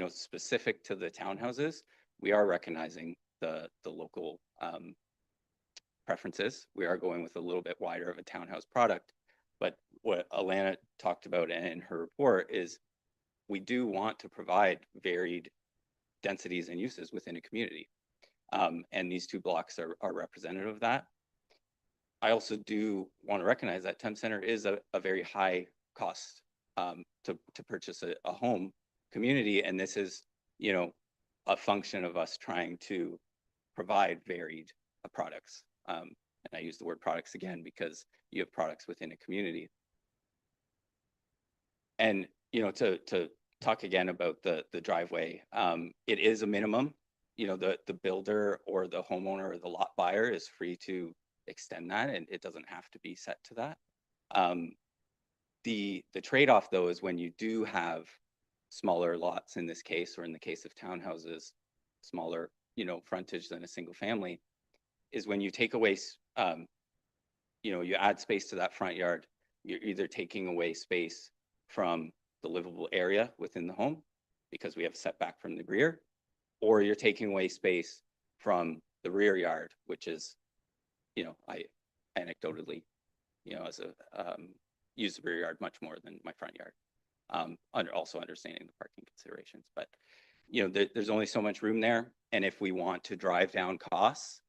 Specific to the townhouses, we are recognizing the local preferences. We are going with a little bit wider of a townhouse product, but what Alana talked about in her report is we do want to provide varied densities and uses within a community. And these 2 blocks are representative of that. I also do want to recognize that Thames Center is a very high cost to purchase a home community. And this is, a function of us trying to provide varied products. And I use the word products again because you have products within a community. And, to talk again about the driveway, it is a minimum. The builder or the homeowner or the lot buyer is free to extend that, and it doesn't have to be set to that. The trade-off, though, is when you do have smaller lots in this case, or in the case of townhouses, smaller, frontage than a single family, is when you take away, you add space to that front yard, you're either taking away space from the livable area within the home because we have a setback from the rear, or you're taking away space from the rear yard, which is, I anecdotally, as a use the rear yard much more than my front yard. Also understanding the parking considerations, but there's only so much room there, and if we want to drive down costs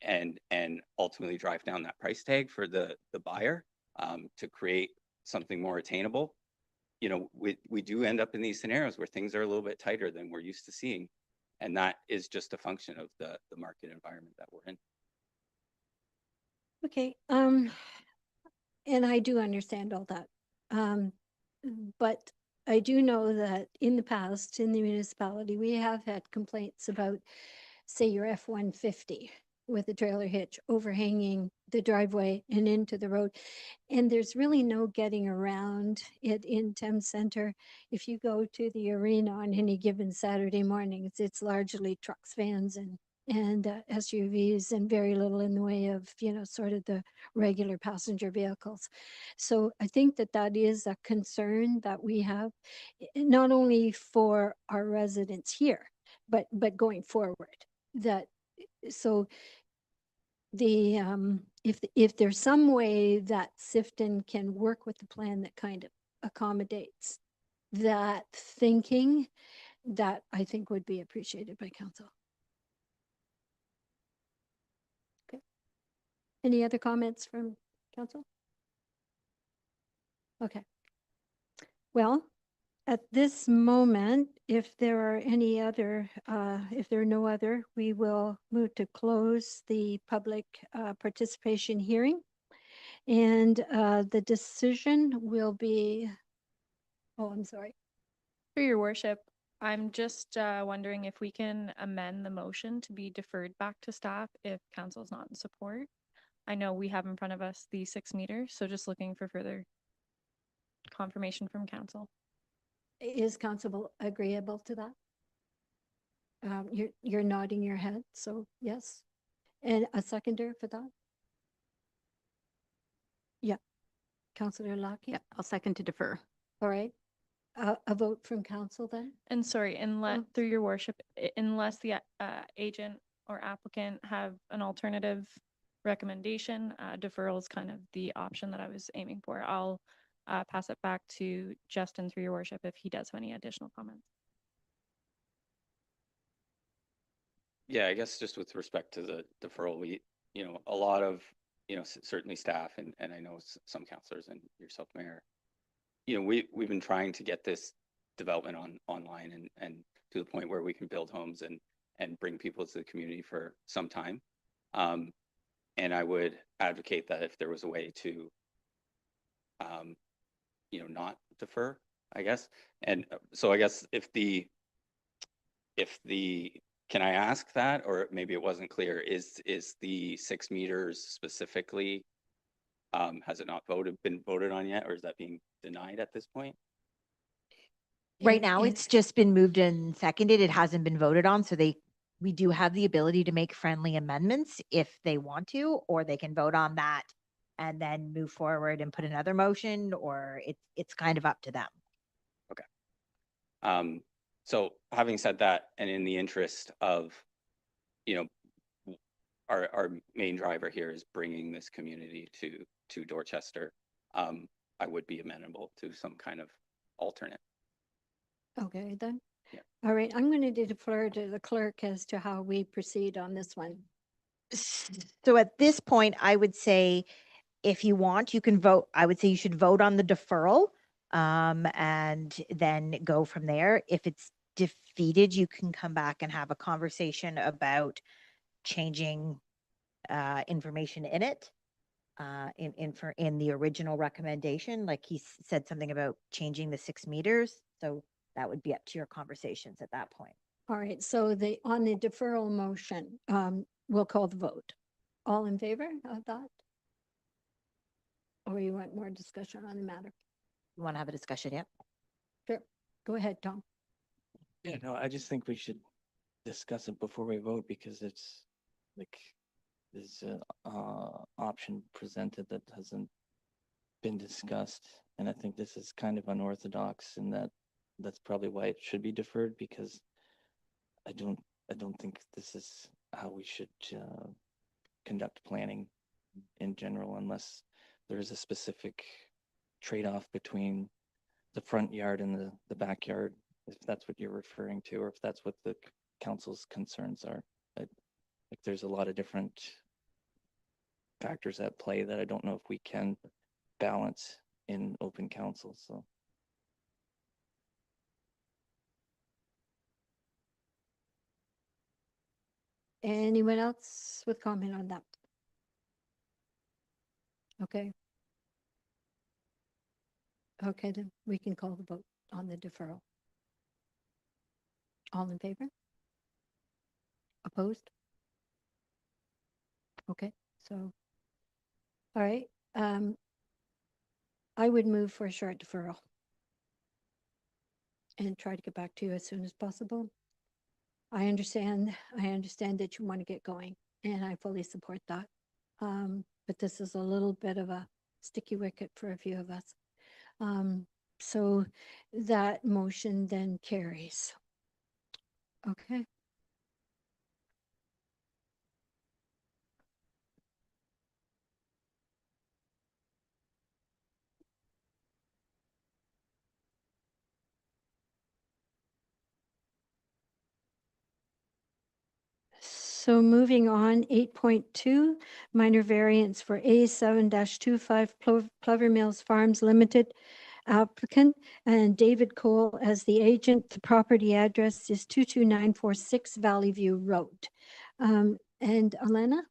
and ultimately drive down that price tag for the buyer, to create something more attainable, we do end up in these scenarios where things are a little bit tighter than we're used to seeing, and that is just a function of the market environment that we're in. Okay, and I do understand all that. But I do know that in the past, in the municipality, we have had complaints about, say, your F-150 with the trailer hitch overhanging the driveway and into the road. And there's really no getting around it in Thames Center. If you go to the arena on any given Saturday morning, it's largely trucks, vans, and SUVs, and very little in the way of, sort of the regular passenger vehicles. So I think that that is a concern that we have, not only for our residents here, but going forward. That so the if there's some way that Sifton can work with the plan that kind of accommodates that thinking, that I think would be appreciated by council. Okay. Any other comments from council? Okay. Well, at this moment, if there are any other, if there are no other, we will move to close the public participation hearing. And the decision will be, oh, I'm sorry. Through your worship, I'm just wondering if we can amend the motion to be deferred back to staff if council is not in support. I know we have in front of us the 6 meters, so just looking for further confirmation from council. Is council agreeable to that? You're nodding your head, so yes. And a seconder for that? Yeah. Councillor Lockie? Yeah, I'll second to defer. All right. A vote from council then? And sorry, unless through your worship, unless the agent or applicant have an alternative recommendation, deferral is kind of the option that I was aiming for. I'll pass it back to Justin through your worship if he does have any additional comments. Yeah, I guess just with respect to the deferral, a lot of, certainly staff and I know some councillors and yourself, Mayor, we've been trying to get this development online and to the point where we can build homes and bring people to the community for some time. And I would advocate that if there was a way to, not defer, I guess. And so I guess if can I ask that, or maybe it wasn't clear, is the 6 meters specifically, has it not been voted on yet, or is that being denied at this point? Right now, it's just been moved and seconded. It hasn't been voted on, so we do have the ability to make friendly amendments if they want to, or they can vote on that and then move forward and put another motion, or it's kind of up to them. Okay. So having said that, and in the interest of, our main driver here is bringing this community to Dorchester, I would be amenable to some kind of alternate. Okay, then. Yeah. All right, I'm going to defer to the clerk as to how we proceed on this one. So at this point, I would say, if you want, you can vote. I would say you should vote on the deferral, and then go from there. If it's defeated, you can come back and have a conversation about changing information in it, in the original recommendation. Like he said something about changing the 6 meters. So that would be up to your conversations at that point. All right, so on the deferral motion, we'll call the vote. All in favor of that? Or you want more discussion on the matter? You want to have a discussion? Yep. Sure. Go ahead, Tom. Yeah, no, I just think we should discuss it before we vote, because it's like there's an option presented that hasn't been discussed. And I think this is kind of unorthodox in that's probably why it should be deferred, because I don't think this is how we should conduct planning in general, unless there is a specific trade-off between the front yard and the backyard, if that's what you're referring to, or if that's what the council's concerns are. Like there's a lot of different factors at play that I don't know if we can balance in open council. So Anyone else with comment on that? Okay. Okay, then we can call the vote. on the deferral? All in favor? Opposed? Okay, so, all right, I would move for a short deferral and try to get back to you as soon as possible. I understand that you want to get going, and I fully support that. But this is a little bit of a sticky wicket for a few of us. So that motion then carries. Okay. So moving on, 8.2, minor variance for A7-25 Plover Mills Farms Limited applicant and David Cole as the agent. The property address is 22946 Valley View Road. And Elena,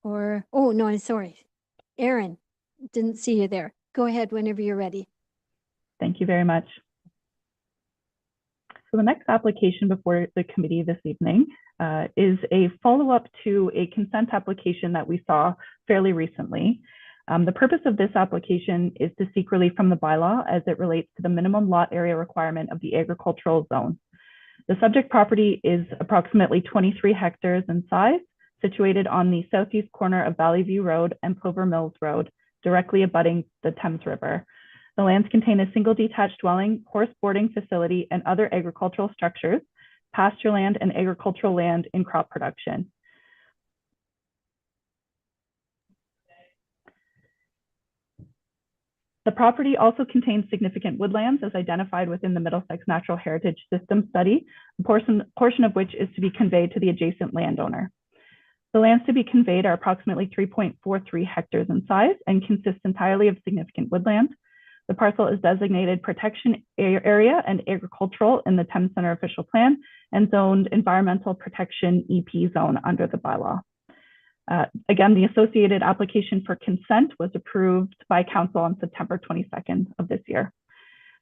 or, oh, no, I'm sorry. Aaron, didn't see you there. Go ahead whenever you're ready. Thank you very much. So the next application before the committee this evening is a follow-up to a consent application that we saw fairly recently. The purpose of this application is to seek relief from the bylaw as it relates to the minimum lot area requirement of the agricultural zone. The subject property is approximately 23 hectares in size, situated on the southeast corner of Valley View Road and Plover Mills Road, directly abutting the Thames River. The lands contain a single detached dwelling, horse boarding facility, and other agricultural structures, pasture land and agricultural land in crop production. The property also contains significant woodlands as identified within the Middlesex Natural Heritage System study, a portion of which is to be conveyed to the adjacent landowner. The lands to be conveyed are approximately 3.43 hectares in size and consist entirely of significant woodland. The parcel is designated protection area and agricultural in the Thames Centre official plan and zoned environmental protection EP zone under the bylaw. Again, the associated application for consent was approved by council on September 22nd of this year.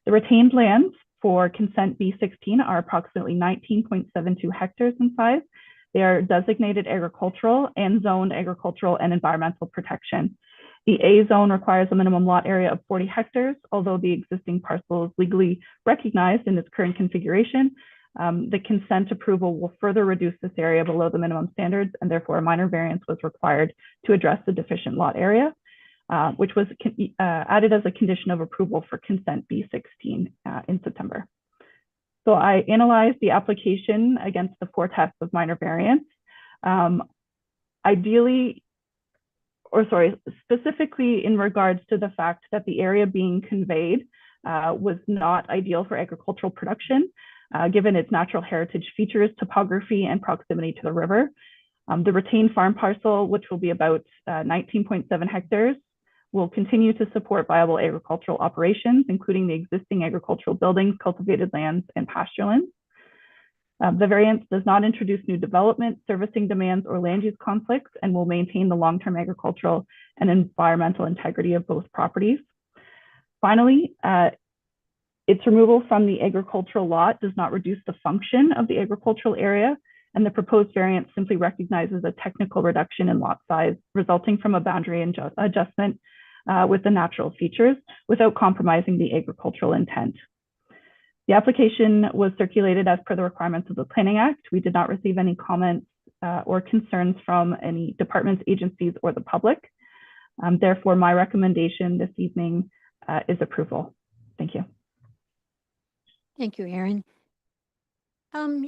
The retained lands for consent B16 are approximately 19.72 hectares in size. They are designated agricultural and zoned agricultural and environmental protection. The A zone requires a minimum lot area of 40 hectares, although the existing parcel is legally recognized in its current configuration. The consent approval will further reduce this area below the minimum standards, and therefore a minor variance was required to address the deficient lot area, which was added as a condition of approval for consent B16 in September. So I analyzed the application against the 4 tests of minor variance. Specifically in regards to the fact that the area being conveyed was not ideal for agricultural production, given its natural heritage features, topography, and proximity to the river. The retained farm parcel, which will be about 19.7 hectares, will continue to support viable agricultural operations, including the existing agricultural buildings, cultivated lands, and pasture lands. The variance does not introduce new development, servicing demands, or land use conflicts, and will maintain the long-term agricultural and environmental integrity of both properties. Finally, its removal from the agricultural lot does not reduce the function of the agricultural area, and the proposed variance simply recognizes a technical reduction in lot size resulting from a boundary adjustment with the natural features without compromising the agricultural intent. The application was circulated as per the requirements of the Planning Act. We did not receive any comments or concerns from any departments, agencies, or the public. Therefore, my recommendation this evening is approval. Thank you. Thank you, Aaron.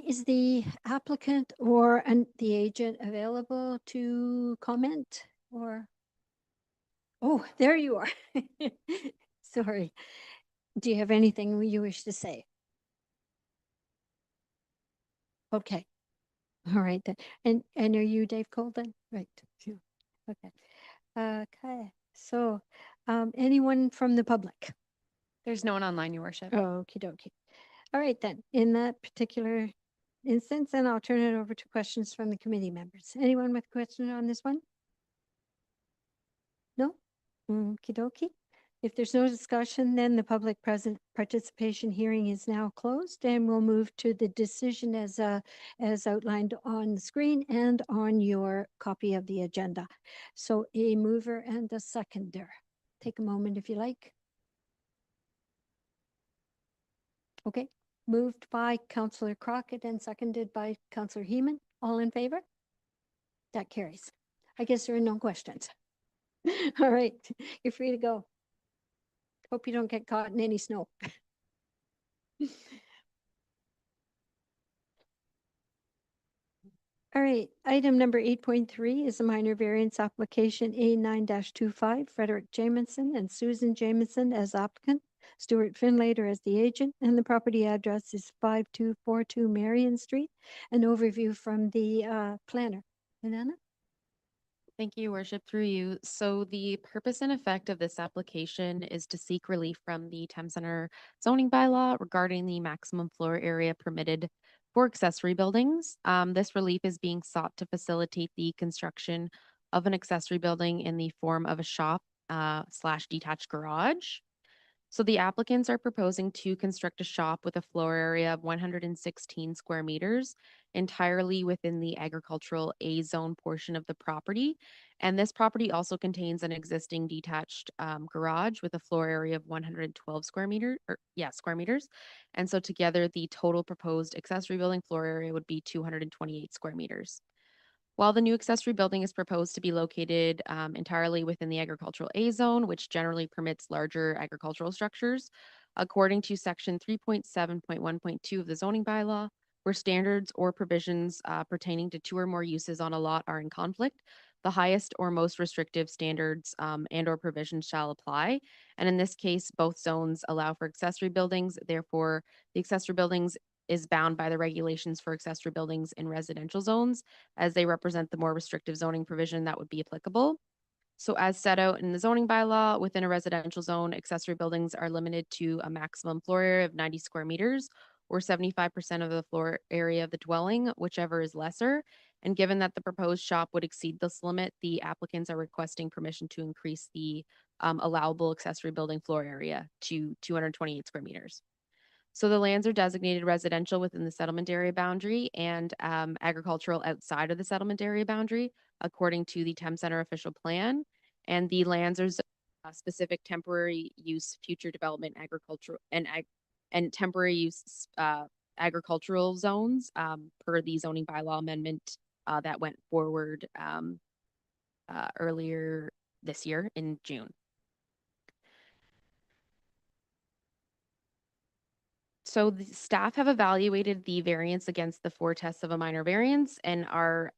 Is the applicant or the agent available to comment or? Oh, there you are. Sorry. Do you have anything you wish to say? Okay. All right then. And are you Dave Colden? Right. Yeah. Okay. Okay. So, anyone from the public? There's no one online, Your Worship. Okie dokie. All right then. In that particular instance, then I'll turn it over to questions from the committee members. Anyone with a question on this one? No? Okie dokie. If there's no discussion, then the public present participation hearing is now closed, and we'll move to the decision as outlined on the screen and on your copy of the agenda. So a mover and a seconder. Take a moment if you like. Okay, moved by Councillor Crockett and seconded by Councillor Heeman. All in favor? That carries. I guess there are no questions. All right, you're free to go. Hope you don't get caught in any snow. All right, item number 8.3 is a minor variance application A9-25, Frederick Jamieson and Susan Jamieson as applicant, Stuart Finlater as the agent, and the property address is 5242 Marion Street. An overview from the planner. Banana? Thank you, Your Worship, through you. So the purpose and effect of this application is to seek relief from the Thames Center zoning bylaw regarding the maximum floor area permitted for accessory buildings. This relief is being sought to facilitate the construction of an accessory building in the form of a shop slash detached garage. So the applicants are proposing to construct a shop with a floor area of 116 square meters entirely within the agricultural A zone portion of the property. And this property also contains an existing detached garage with a floor area of 112 square meters. And so together the total proposed accessory building floor area would be 228 square meters. While the new accessory building is proposed to be located entirely within the agricultural A zone, which generally permits larger agricultural structures, according to section 3.7.1.2 of the zoning bylaw, where standards or provisions pertaining to 2 or more uses on a lot are in conflict, the highest or most restrictive standards and or provisions shall apply. And in this case, both zones allow for accessory buildings. Therefore, the accessory buildings is bound by the regulations for accessory buildings in residential zones, as they represent the more restrictive zoning provision that would be applicable. So as set out in the zoning bylaw, within a residential zone, accessory buildings are limited to a maximum floor area of 90 square meters or 75% of the floor area of the dwelling, whichever is lesser. And given that the proposed shop would exceed this limit, the applicants are requesting permission to increase the allowable accessory building floor area to 228 square meters. So the lands are designated residential within the settlement area boundary and agricultural outside of the settlement area boundary, according to the Thames Center official plan. And the lands are specific temporary use, future development, agricultural and temporary use agricultural zones per the zoning bylaw amendment that went forward earlier this year in June. So the staff have evaluated the variance against the 4 tests of a minor variance and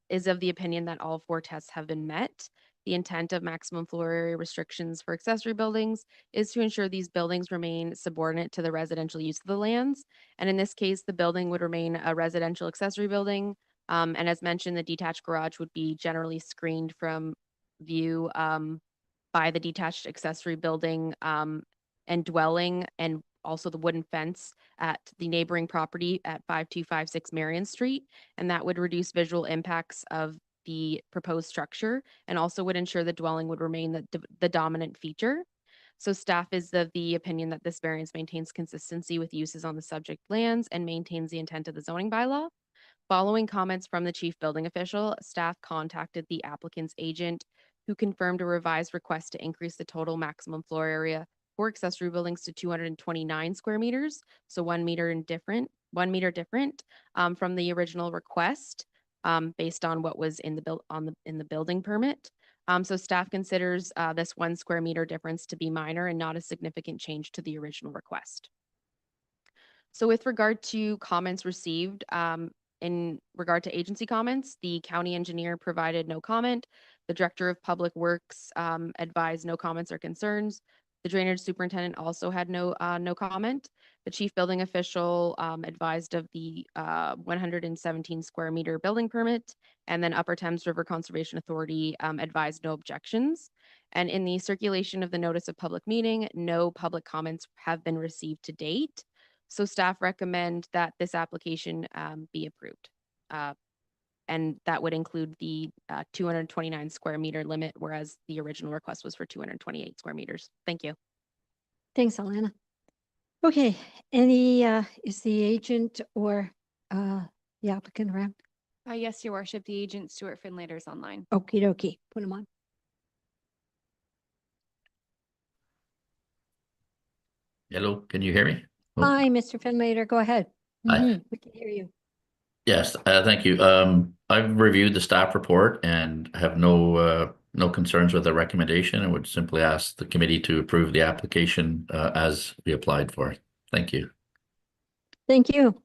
is of the opinion that all 4 tests have been met. The intent of maximum floor area restrictions for accessory buildings is to ensure these buildings remain subordinate to the residential use of the lands. And in this case, the building would remain a residential accessory building. And as mentioned, the detached garage would be generally screened from view by the detached accessory building and dwelling, and also the wooden fence at the neighboring property at 5256 Marion Street. And that would reduce visual impacts of the proposed structure and also would ensure the dwelling would remain the dominant feature. So staff is of the opinion that this variance maintains consistency with uses on the subject lands and maintains the intent of the zoning bylaw. Following comments from the chief building official, staff contacted the applicant's agent, who confirmed a revised request to increase the total maximum floor area for accessory buildings to 229 square meters, so 1 meter different from the original request, based on what was in the building permit. So staff considers this 1 square meter difference to be minor and not a significant change to the original request. So with regard to comments received, in regard to agency comments, the county engineer provided no comment. The director of public works advised no comments or concerns. The drainage superintendent also had no comment. The chief building official advised of the 117 square meter building permit, and then Upper Thames River Conservation Authority advised no objections. And in the circulation of the notice of public meeting, no public comments have been received to date. So staff recommend that this application be approved. And that would include the 229 square meter limit, whereas the original request was for 228 square meters. Thank you. Thanks, Alana. Okay, any, is the agent or the applicant around? Yes, Your Worship, the agent Stuart Finlater is online. Okie dokie, put him on. Hello, can you hear me? Oh, Hi, Mr. Finlater, go ahead. Hi. We can hear you. Yes, thank you. I've reviewed the staff report and have no concerns with the recommendation and would simply ask the committee to approve the application as we applied for. Thank you. Thank you.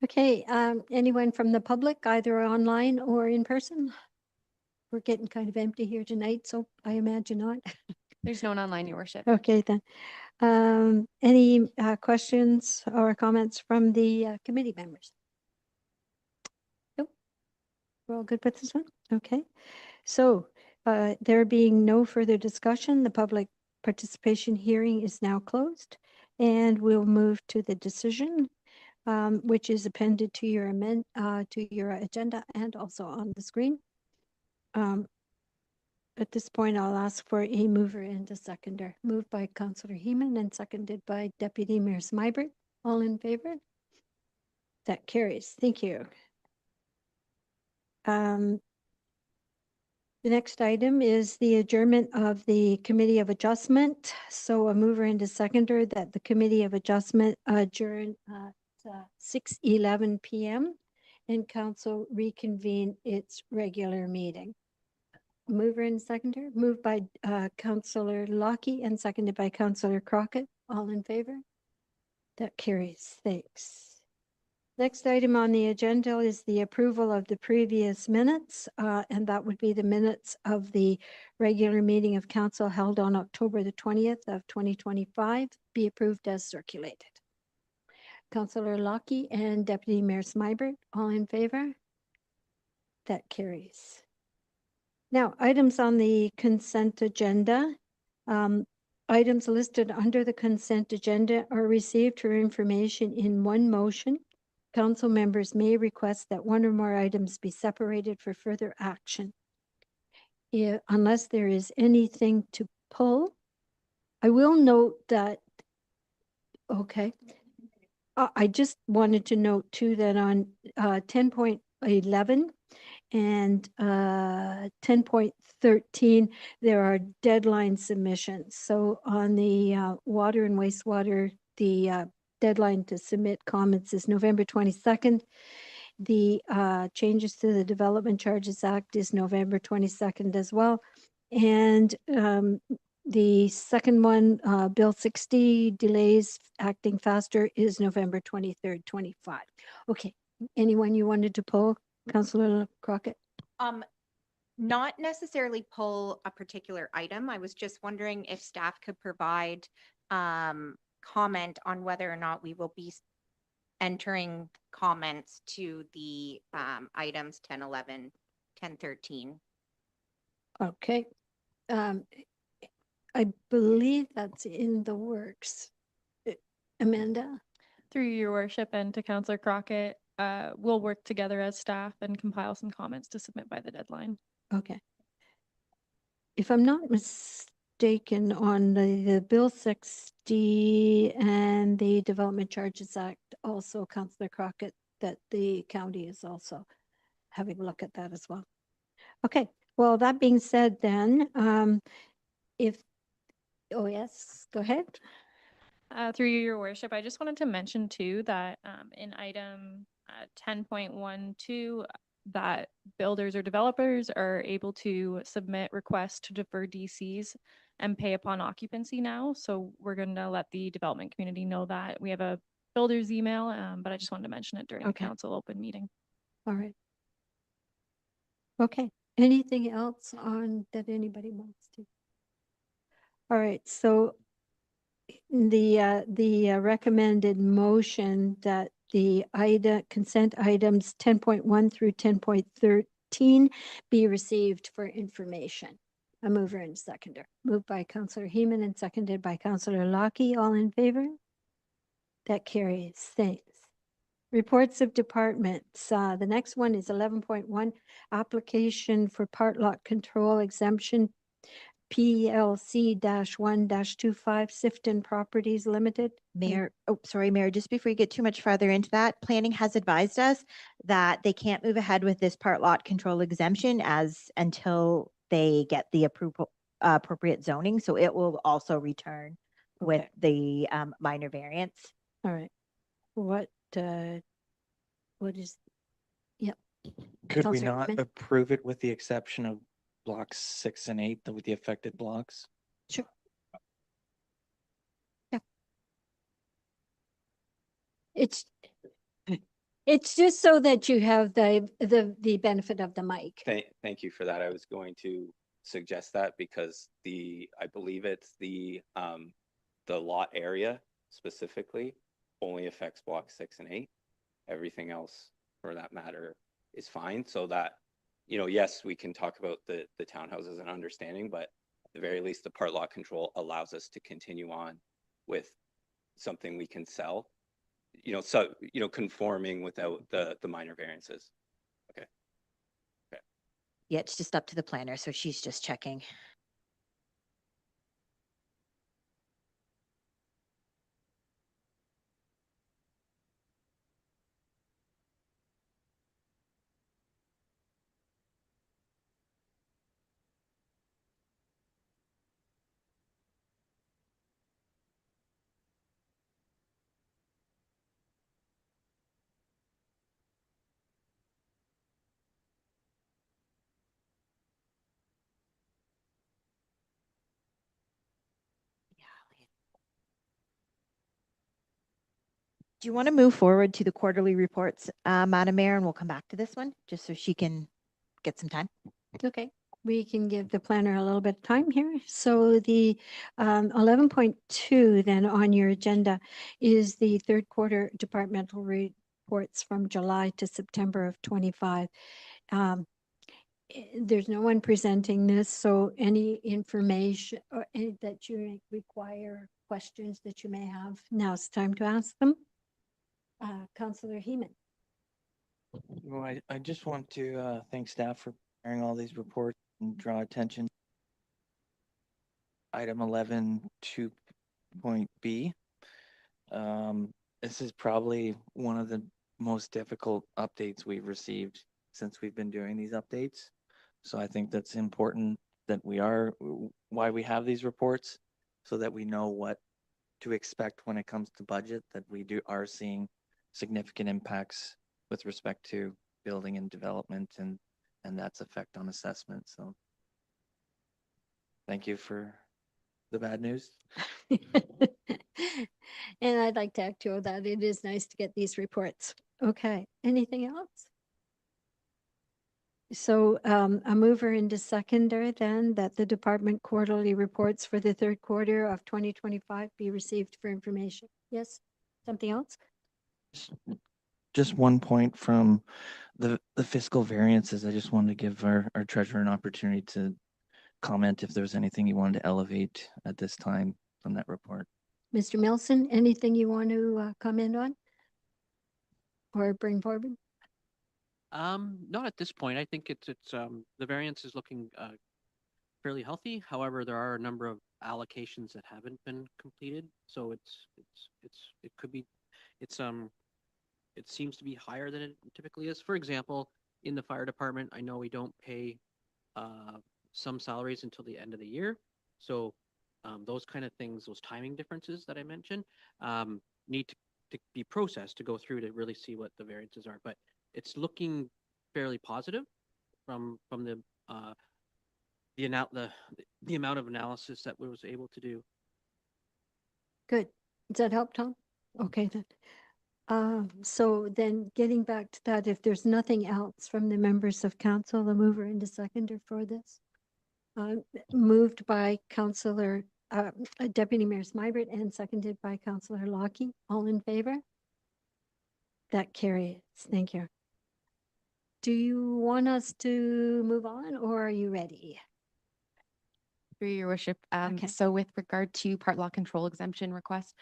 Okay, anyone from the public, either online or in person? We're getting kind of empty here tonight, so I imagine not. There's no one online, Your Worship. Okay, then. Any questions or comments from the committee members? Nope. We're all good with this one? Okay. So there being no further discussion, the public participation hearing is now closed, and we'll move to the decision, which is appended to your agenda and also on the screen. At this point, I'll ask for a mover and a seconder. Moved by Councillor Heeman and seconded by Deputy Mayor Smybert. All in favor? That carries. Thank you. The next item is the adjournment of the Committee of Adjustment. So a mover and a seconder that the Committee of Adjustment adjourn at 6:11 p.m. and Council reconvene its regular meeting. Mover and seconder, moved by Councillor Lockie and seconded by Councillor Crockett. All in favor? That carries. Thanks. Next item on the agenda is the approval of the previous minutes, and that would be the minutes of the regular meeting of council held on October the 20th of 2025, be approved as circulated. Councillor Lockie and Deputy Mayor Smybert, all in favor? That carries. Now, items on the consent agenda. Items listed under the consent agenda are received for information in one motion. Council members may request that one or more items be separated for further action. Unless there is anything to pull. I will note that, okay. I just wanted to note too that on 10.11 and 10.13, there are deadline submissions. So on the water and wastewater, the deadline to submit comments is November 22nd. The changes to the Development Charges Act is November 22nd as well. And the second one, Bill 60, delays acting faster, is November 23rd, 25. Okay, anyone you wanted to poll? Councillor Crockett? Not necessarily pull a particular item. I was just wondering if staff could provide comment on whether or not we will be entering comments to the items 10, 11, 10, 13. Okay. I believe that's in the works. Amanda? Through your worship and to Councillor Crockett, we'll work together as staff and compile some comments to submit by the deadline. Okay. If I'm not mistaken, on the Bill 60 and the Development Charges Act, also Councillor Crockett, that the county is also having a look at that as well. Okay, well, that being said then, oh yes, go ahead. Through you, your worship, I just wanted to mention too that in item 10.12, that builders or developers are able to submit requests to defer DCs and pay upon occupancy now. So we're going to let the development community know that. We have a builder's email, but I just wanted to mention it during the council open meeting. All right. Okay, anything else on that anybody wants to? All right, so the recommended motion that the consent items 10.1 through 10.13 be received for information. A mover and seconder. Moved by Councillor Heeman and seconded by Councillor Lockie. All in favor? That carries. Thanks. Reports of departments. The next one is 11.1, application for part lot control exemption PLC -1 -25 Sifton Properties Limited. Mayor, oh, sorry, Mayor, just before you get too much farther into that, planning has advised us that they can't move ahead with this part lot control exemption until they get the approval, appropriate zoning. So it will also return with Okay. the minor variance. All right. What is, yep. Could we Councillor not Freeman? approve it with the exception of blocks 6 and 8, with the affected blocks? Sure. It's just so that you have the benefit of the mic. Thank you for that. I was going to suggest that because I believe it's the lot area specifically only affects block 6 and 8. Everything else for that matter is fine. So that, yes, we can talk about the townhouses and understanding, but at the very least, the part lot control allows us to continue on with something we can sell, conforming without the minor variances. Okay. Yeah, it's just up to the planner. So she's just checking. Do you want to move forward to the quarterly reports, Madam Mayor, and we'll come back to this one just so she can get some time? Okay, we can give the planner a little bit of time here. So the 11.2 then on your agenda is the third quarter departmental reports from July to September of 25. There's no one presenting this, so any information or any that you may require, questions that you may have, now's the time to ask them. Councillor Heeman. Well, I just want to thank staff for preparing all these reports and draw attention. Item 11.2.B. This is probably one of the most difficult updates we've received since we've been doing these updates. So I think that's important that why we have these reports, so that we know what to expect when it comes to budget, that we are seeing significant impacts with respect to building and development and that's effect on assessment. So thank you for the bad news. And I'd like to echo that it is nice to get these reports. Okay, anything else? So a mover into seconder then that the department quarterly reports for the third quarter of 2025 be received for information. Yes, something else? Just one point from the fiscal variances. I just wanted to give our treasurer an opportunity to comment if there's anything you wanted to elevate at this time from that report. Mr. Milson, anything you want to comment on or bring forward? Not at this point. I think it's the variance is looking fairly healthy. However, there are a number of allocations that haven't been completed. So it seems to be higher than it typically is. For example, in the fire department, I know we don't pay some salaries until the end of the year. So those kind of things, those timing differences that I mentioned, need to be processed to go through to really see what the variances are. But it's looking fairly positive from the amount of analysis that we was able to do. Good. Does that help, Tom? Okay then. So then getting back to that, if there's nothing else from the members of council, the mover into seconder for this. Moved by Councillor Deputy Mayor Smybert and seconded by Councillor Lockie. All in favor? That carries. Thank you. Do you want us to move on or are you ready? Through your worship. Okay. So with regard to part lot control exemption request,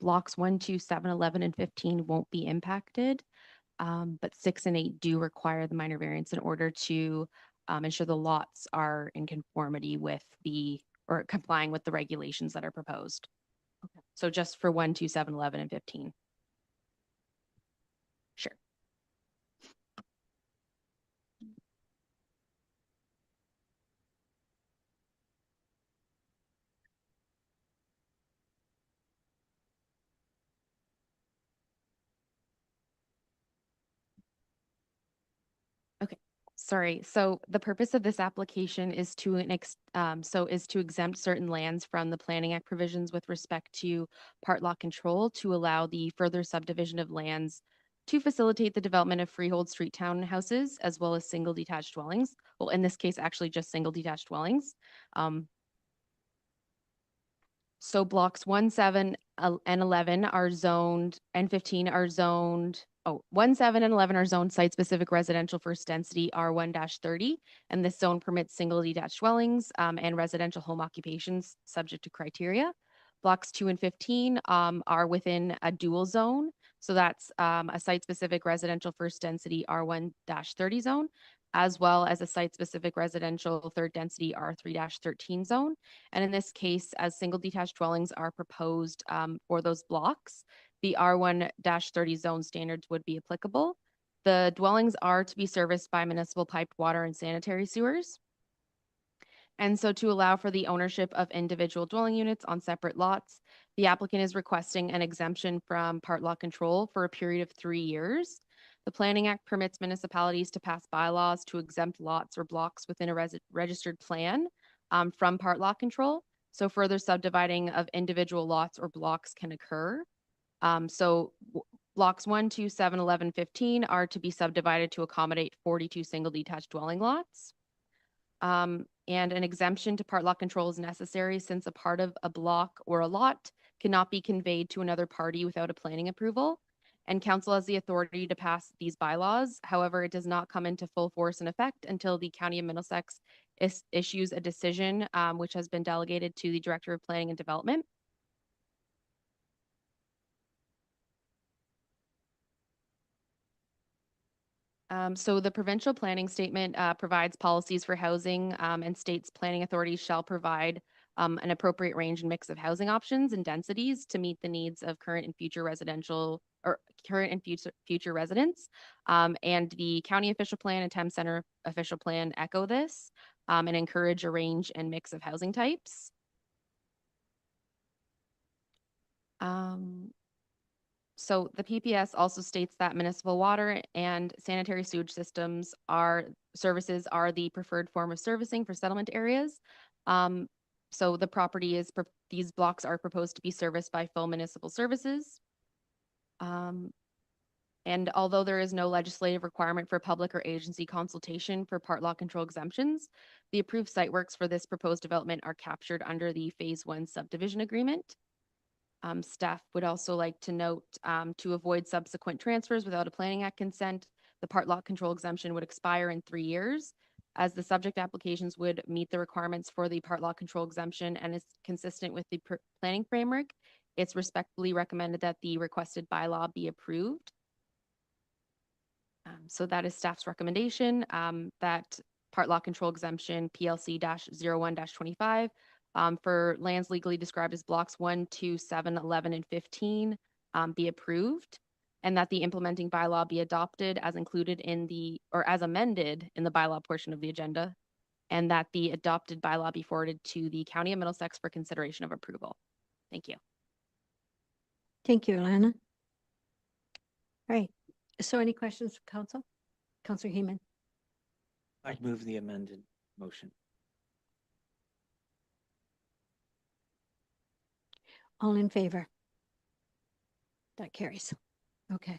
blocks 1, 2, 7, 11, and 15 won't be impacted. But 6 and 8 do require the minor variance in order to ensure the lots are in conformity with or complying with the regulations that are proposed. Okay. So just for 1, 2, 7, 11, and 15. Sure. Okay, sorry. So the purpose of this application is to exempt certain lands from the Planning Act provisions with respect to part lot control to allow the further subdivision of lands to facilitate the development of freehold street townhouses as well as single detached dwellings. Well, in this case, actually just single detached dwellings. So blocks 1, 7, and 11 are zoned, and 15 are zoned. 1, 7, and 11 are zoned site-specific residential first density R1-30, and this zone permits single detached dwellings and residential home occupations subject to criteria. Blocks 2 and 15 are within a dual zone, so that's a site-specific residential first density R1-30 zone, as well as a site-specific residential third density R3-13 zone. And in this case, as single detached dwellings are proposed for those blocks, the R1-30 zone standards would be applicable. The dwellings are to be serviced by municipal piped water and sanitary sewers. And so to allow for the ownership of individual dwelling units on separate lots, the applicant is requesting an exemption from part lot control for a period of 3 years. The Planning Act permits municipalities to pass bylaws to exempt lots or blocks within a registered plan from part lot control. So further subdividing of individual lots or blocks can occur. Blocks 1, 2, 7, 11, 15 are to be subdivided to accommodate 42 single detached dwelling lots. And an exemption to part lot control is necessary since a part of a block or a lot cannot be conveyed to another party without a planning approval. And council has the authority to pass these bylaws. However, it does not come into full force and effect until the County of Middlesex issues a decision which has been delegated to the Director of Planning and Development. So the provincial planning statement provides policies for housing and states planning authorities shall provide an appropriate range and mix of housing options and densities to meet the needs of current and future residential or current and future residents. And the county official plan and Thames Center official plan echo this and encourage a range and mix of housing types. So the PPS also states that municipal water and sanitary sewage services are the preferred form of servicing for settlement areas. So the property these blocks are proposed to be serviced by full municipal services. And although there is no legislative requirement for public or agency consultation for part lot control exemptions, the approved site works for this proposed development are captured under the Phase 1 subdivision agreement. Staff would also like to note to avoid subsequent transfers without a Planning Act consent, the part lot control exemption would expire in 3 years, as the subject applications would meet the requirements for the part lot control exemption and is consistent with the planning framework. It's respectfully recommended that the requested bylaw be approved. So that is staff's recommendation that part lot control exemption PLC-01-25 for lands legally described as blocks 1, 2, 7, 11, and 15 be approved, and that the implementing bylaw be adopted as included as amended in the bylaw portion of the agenda, and that the adopted bylaw be forwarded to the County of Middlesex for consideration of approval. Thank you. Thank you, Alana. All right. So any questions for council? Councillor Heeman. I'd move the amended motion. All in favor? That carries. Okay.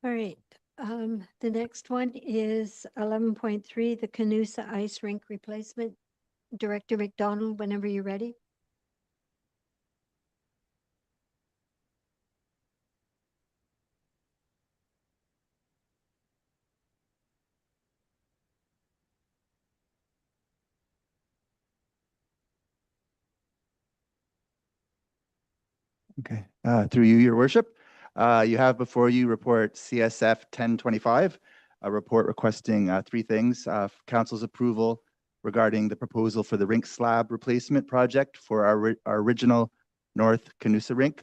All right. The next one is 11.3, the Canusa Ice Rink Replacement. Director McDonald, whenever you're ready. Okay, through you, your worship. You have before you report CSF 1025, a report requesting three things. Council's approval regarding the proposal for the rink slab replacement project for our original North Canusa rink.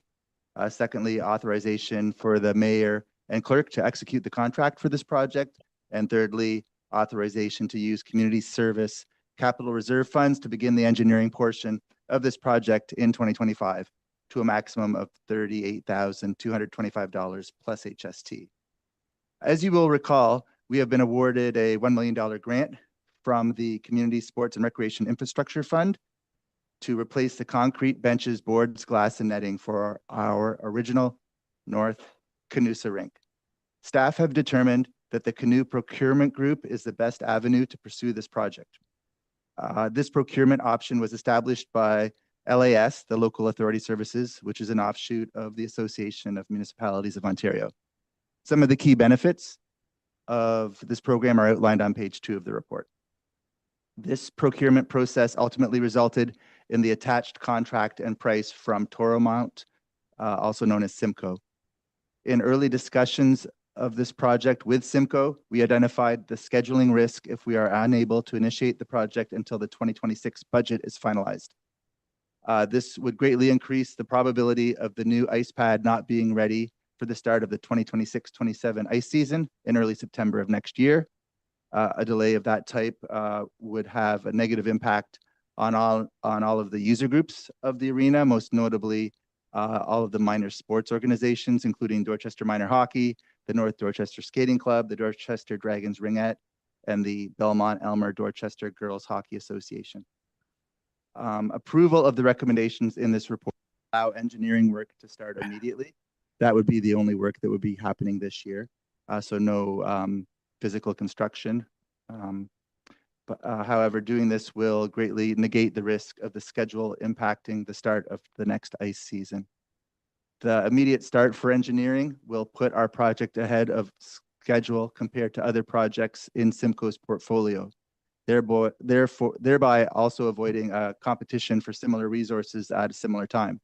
Secondly, authorization for the mayor and clerk to execute the contract for this project. And thirdly, authorization to use community service capital reserve funds to begin the engineering portion of this project in 2025 to a maximum of $38,225 plus HST. As you will recall, we have been awarded a $1 million grant from the Community Sports and Recreation Infrastructure Fund to replace the concrete benches, boards, glass, and netting for our original North Canusa rink. Staff have determined that the canoe procurement group is the best avenue to pursue this project. This procurement option was established by LAS, the Local Authority Services, which is an offshoot of the Association of Municipalities of Ontario. Some of the key benefits of this program are outlined on page 2 of the report. This procurement process ultimately resulted in the attached contract and price from Toromont, also known as Simcoe. In early discussions of this project with Simcoe, we identified the scheduling risk if we are unable to initiate the project until the 2026 budget is finalized. This would greatly increase the probability of the new ice pad not being ready for the start of the 2026-27 ice season in early September of next year. A delay of that type would have a negative impact on all of the user groups of the arena, most notably all of the minor sports organizations, including Dorchester Minor Hockey, the North Dorchester Skating Club, the Dorchester Dragons Ringette, and the Belmont Elmer Dorchester Girls Hockey Association. Approval of the recommendations in this report allow engineering work to start immediately. That would be the only work that would be happening this year. So no physical construction. However, doing this will greatly negate the risk of the schedule impacting the start of the next ice season. The immediate start for engineering will put our project ahead of schedule compared to other projects in Simcoe's portfolio, thereby also avoiding a competition for similar resources at a similar time,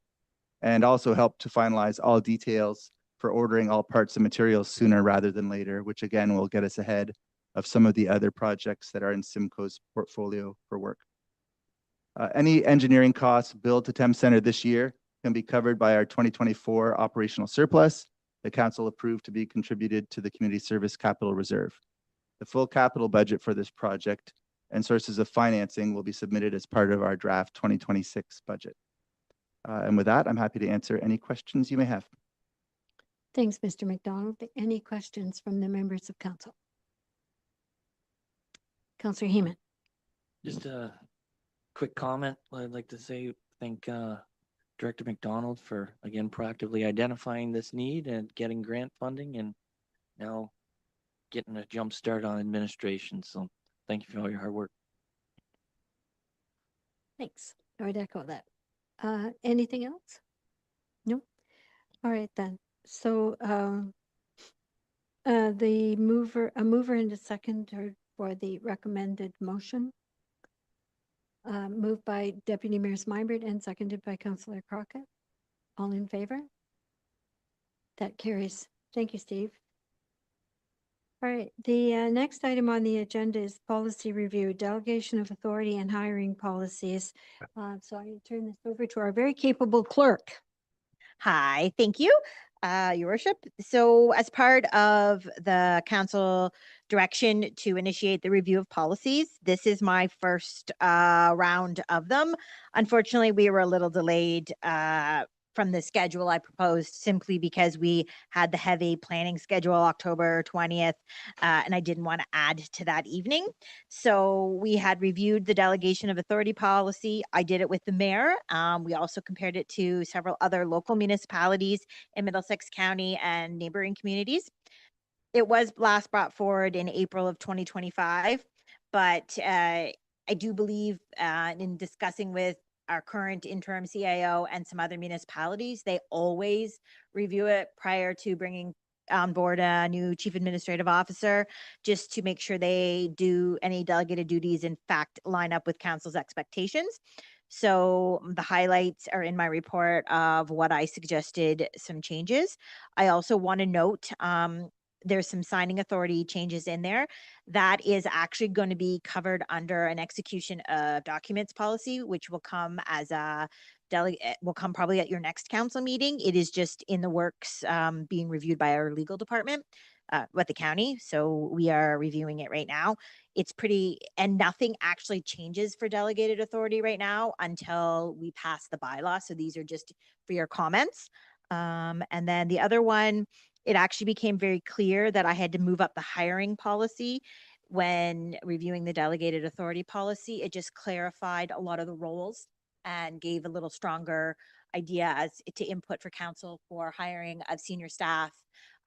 and also help to finalize all details for ordering all parts and materials sooner rather than later, which again will get us ahead of some of the other projects that are in Simcoe's portfolio for work. Any engineering costs billed to Thames Centre this year can be covered by our 2024 operational surplus. The council approved to be contributed to the Community Service Capital Reserve. The full capital budget for this project and sources of financing will be submitted as part of our draft 2026 budget. And with that, I'm happy to answer any questions you may have. Thanks, Mr. McDonald. Any questions from the members of council? Councillor Heeman. Just a quick comment. I'd like to say thank Director McDonald for, again, proactively identifying this need and getting grant funding and now getting a jump start on administration. So thank you for all your hard work. Thanks. I would echo that. Anything else? No? All right then. So a mover and a seconder for the recommended motion. Moved by Deputy Mayor Smybert and seconded by Councillor Crockett. All in favor? That carries. Thank you, Steve. All right, the next item on the agenda is policy review, delegation of authority and hiring policies. So I turn this over to our very capable clerk. Hi, thank you, Your Worship. So as part of the council direction to initiate the review of policies, this is my first round of them. Unfortunately, we were a little delayed from the schedule I proposed simply because we had the heavy planning schedule October 20th, and I didn't want to add to that evening. So we had reviewed the delegation of authority policy. I did it with the mayor. We also compared it to several other local municipalities in Middlesex County and neighboring communities. It was last brought forward in April of 2025, but I do believe in discussing with our current interim CIO and some other municipalities, they always review it prior to bringing on board a new chief administrative officer, just to make sure they do any delegated duties, in fact, line up with council's expectations. So the highlights are in my report of what I suggested some changes. I also want to note there's some signing authority changes in there that is actually going to be covered under an execution of documents policy, which will come as a will come probably at your next council meeting. It is just in the works, being reviewed by our legal department with the county. So we are reviewing it right now. It's pretty, and nothing actually changes for delegated authority right now until we pass the bylaw. So these are just for your comments. And then the other one, it actually became very clear that I had to move up the hiring policy when reviewing the delegated authority policy. It just clarified a lot of the roles and gave a little stronger idea as to input for council for hiring of senior staff.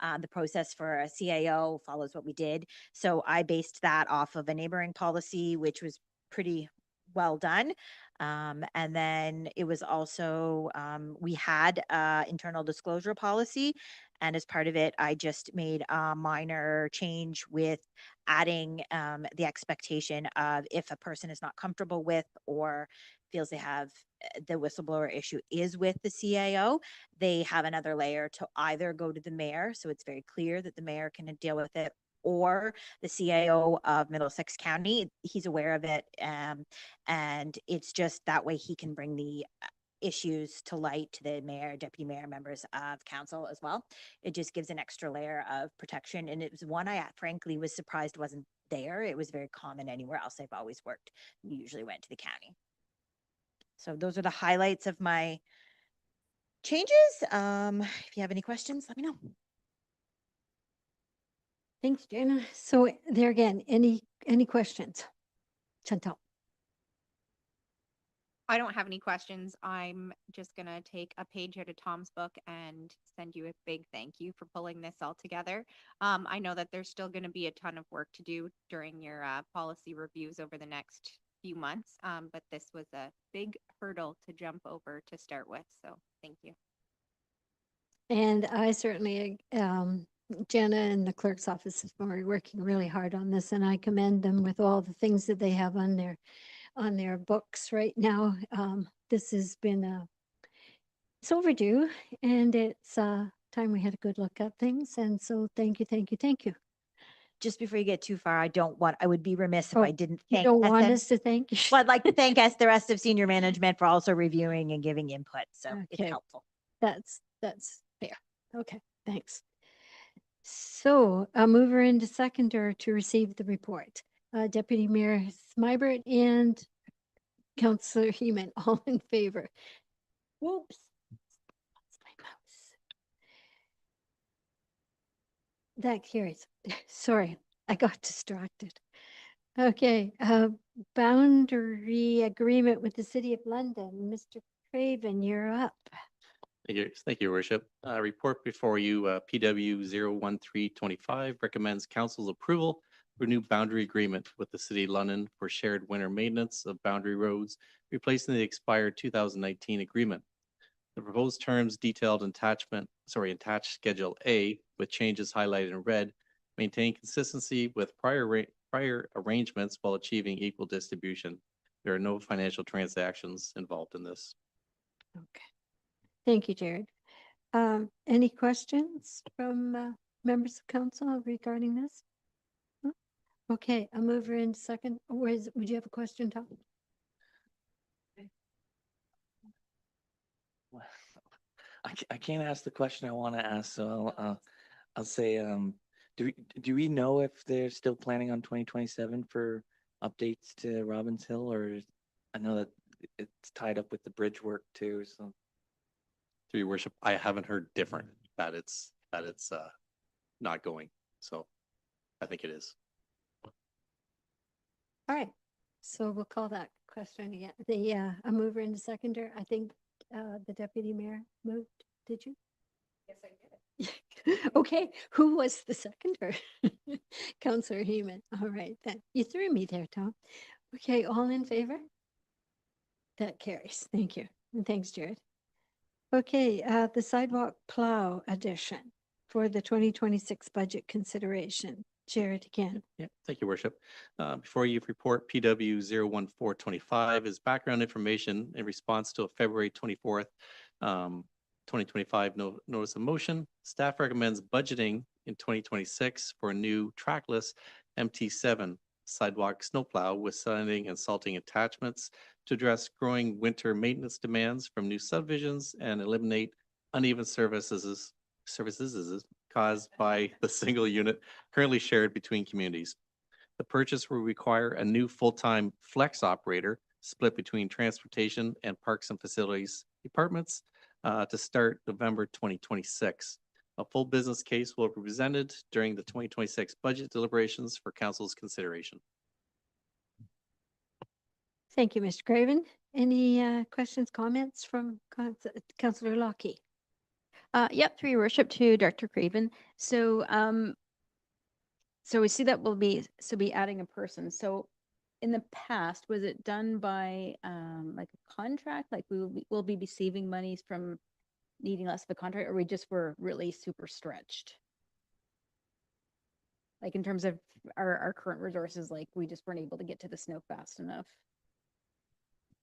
The process for a CAO follows what we did. So I based that off of a neighboring policy, which was pretty well done. And then it was also, we had internal disclosure policy. And as part of it, I just made a minor change with adding the expectation of if a person is not comfortable with or feels they have the whistleblower issue is with the CAO, they have another layer to either go to the mayor. So it's very clear that the mayor can deal with it, or the CAO of Middlesex County. He's aware of it. And it's just that way he can bring the issues to light to the mayor, deputy mayor, members of council as well. It just gives an extra layer of protection. And it was one I frankly was surprised wasn't there. It was very common anywhere else I've always worked. We usually went to the county. So those are the highlights of my changes. If you have any questions, let me know. Thanks, Jana. So there again, any questions? Chantal. I don't have any questions. I'm just gonna take a page out of Tom's book and send you a big thank you for pulling this all together. I know that there's still gonna be a ton of work to do during your policy reviews over the next few months, but this was a big hurdle to jump over to start with, so thank you. And I certainly, Jenna and the clerk's office is working really hard on this, and I commend them with all the things that they have on their books right now. This has been it's overdue, and it's time we had a good look at things. And so thank you, thank you, thank you. Just before you get too far, I would be remiss if Oh, I didn't You thank. don't want SM us to thank you? Well, I'd like to thank the rest of senior management for also reviewing and giving input. So it's Okay. helpful. That's fair. Okay, thanks. So a mover and a seconder to receive the report. Deputy Mayor Smybert and Councillor Heeman, all in favor. Whoops. Lost my mouse. That carries. Sorry, I got distracted. Okay, boundary agreement with the City of London. Mr. Craven, you're up. Thank you, Your Worship. Report before you, PW 01325 recommends council's approval for a new boundary agreement with the City of London for shared winter maintenance of boundary roads, replacing the expired 2019 agreement. The proposed terms detailed in attached Schedule A with changes highlighted in red, maintain consistency with prior arrangements while achieving equal distribution. There are no financial transactions involved in this. Okay. Thank you, Jared. Any questions from members of council regarding this? No? Okay, I'll move her in second. Would you have a question, Tom? I can't ask the question I want to ask, so I'll say, do we know if they're still planning on 2027 for updates to Robbins Hill, or I know that it's tied up with the bridge work too, so. Through your worship, I haven't heard different that it's not going. So I think it is. All right, so we'll call that question again. A mover and a seconder. I think the deputy mayor moved. Did you? Yes, I did. Okay, who was the seconder? Councillor Heeman. All right, then you threw me there, Tom. Okay, all in favor? That carries. Thank you. And thanks, Jared. Okay, the sidewalk plow addition for the 2026 budget consideration. Jared again. Yeah, thank you, Worship. Before you report PW 01425 is background information in response to a February 24th, 2025 notice of motion. Staff recommends budgeting in 2026 for a new trackless MT7 sidewalk snowplow with sanding and salting attachments to address growing winter maintenance demands from new subdivisions and eliminate uneven services caused by the single unit currently shared between communities. The purchase will require a new full-time flex operator split between transportation and parks and facilities departments to start November 2026. A full business case will be presented during the 2026 budget deliberations for council's consideration. Thank you, Mr. Craven. Any questions, comments from Councillor Lockie? Yep, through your worship to Director Craven. So, so we see that we'll be adding a person. So in the past, was it done by like a contract? Like we'll be receiving monies from needing less of a contract, or we just were really super stretched? Like in terms of our current resources, like we just weren't able to get to the snow fast enough.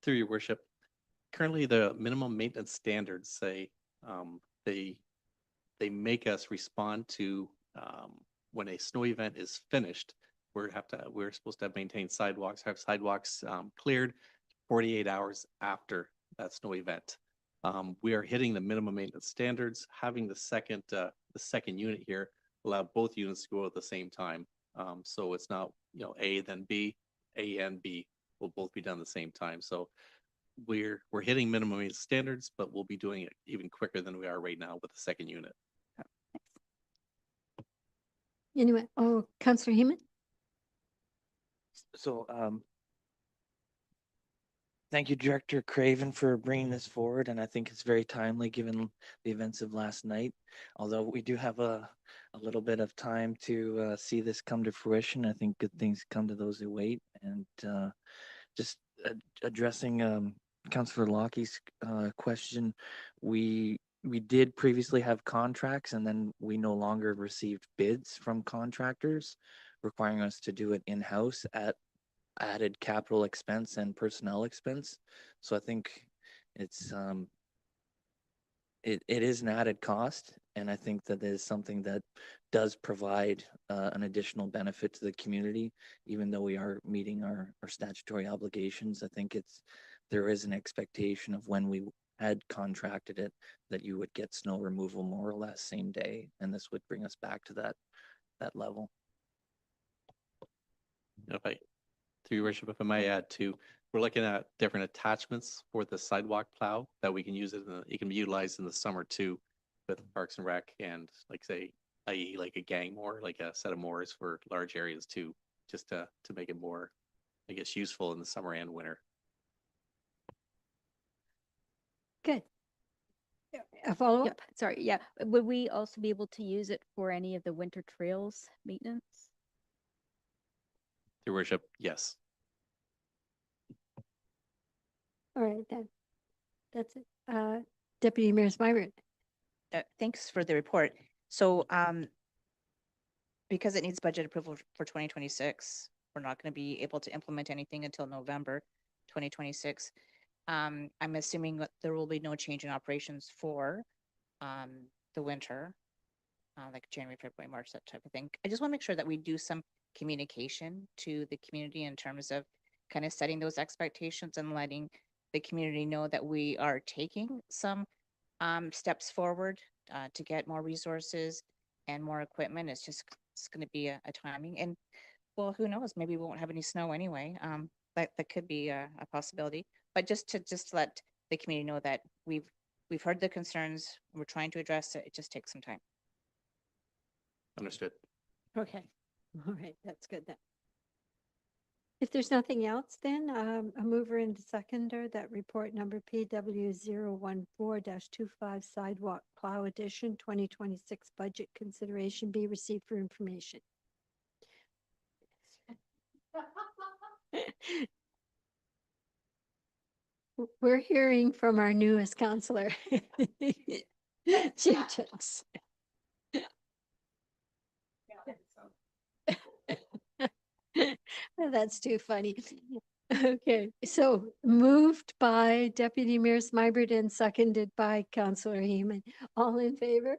Through your worship, currently the minimum maintenance standards say they make us respond to when a snow event is finished. We're supposed to maintain sidewalks, have sidewalks cleared 48 hours after that snow event. We are hitting the minimum maintenance standards. Having the second unit here allow both units to go at the same time. So it's not, A then B, A and B will both be done at the same time. So we're hitting minimum maintenance standards, but we'll be doing it even quicker than we are right now with the second unit. Anyway, Councillor Heeman? So, thank you, Director Craven, for bringing this forward, and I think it's very timely given the events of last night. Although we do have a little bit of time to see this come to fruition, I think good things come to those who wait. And just addressing Councillor Lockie's question, we did previously have contracts, and then we no longer received bids from contractors, requiring us to do it in-house at added capital expense and personnel expense. So I think it's it is an added cost, and I think that is something that does provide an additional benefit to the community, even though we are meeting our statutory obligations. I think there is an expectation of when we had contracted it that you would get snow removal more or less same day, and this would bring us back to that level. Through your worship, if I may add too, we're looking at different attachments for the sidewalk plow that we can use it can be utilized in the summer too, with Parks and Rec and i.e. like a gang mower, like a set of mowers for large areas too, just to make it more, I guess, useful in the summer and winter. Good. A follow-up? Yep, sorry, yeah. Would we also be able to use it for any of the winter trails maintenance? Your worship, yes. All right, then. That's it. Deputy Mayor Smyrick. Thanks for the report. So because it needs budget approval for 2026, we're not going to be able to implement anything until November 2026. I'm assuming that there will be no change in operations for the winter, like January, February, March, that type of thing. I just want to make sure that we do some communication to the community in terms of kind of setting those expectations and letting the community know that we are taking some steps forward to get more resources and more equipment. It's going to be a timing, and well, who knows, maybe we won't have any snow anyway. That could be a possibility, but just to let the community know that we've heard the concerns, we're trying to address it. It just takes some time. Understood. Okay. All right, that's good then. If there's nothing else, then a mover and seconder that report number PW 014-25 sidewalk plow edition 2026 budget consideration be received for information. We're hearing from our newest counselor. That's too funny. Okay, so moved by Deputy Mayor Smybert and seconded by Councillor Heeman. All in favor?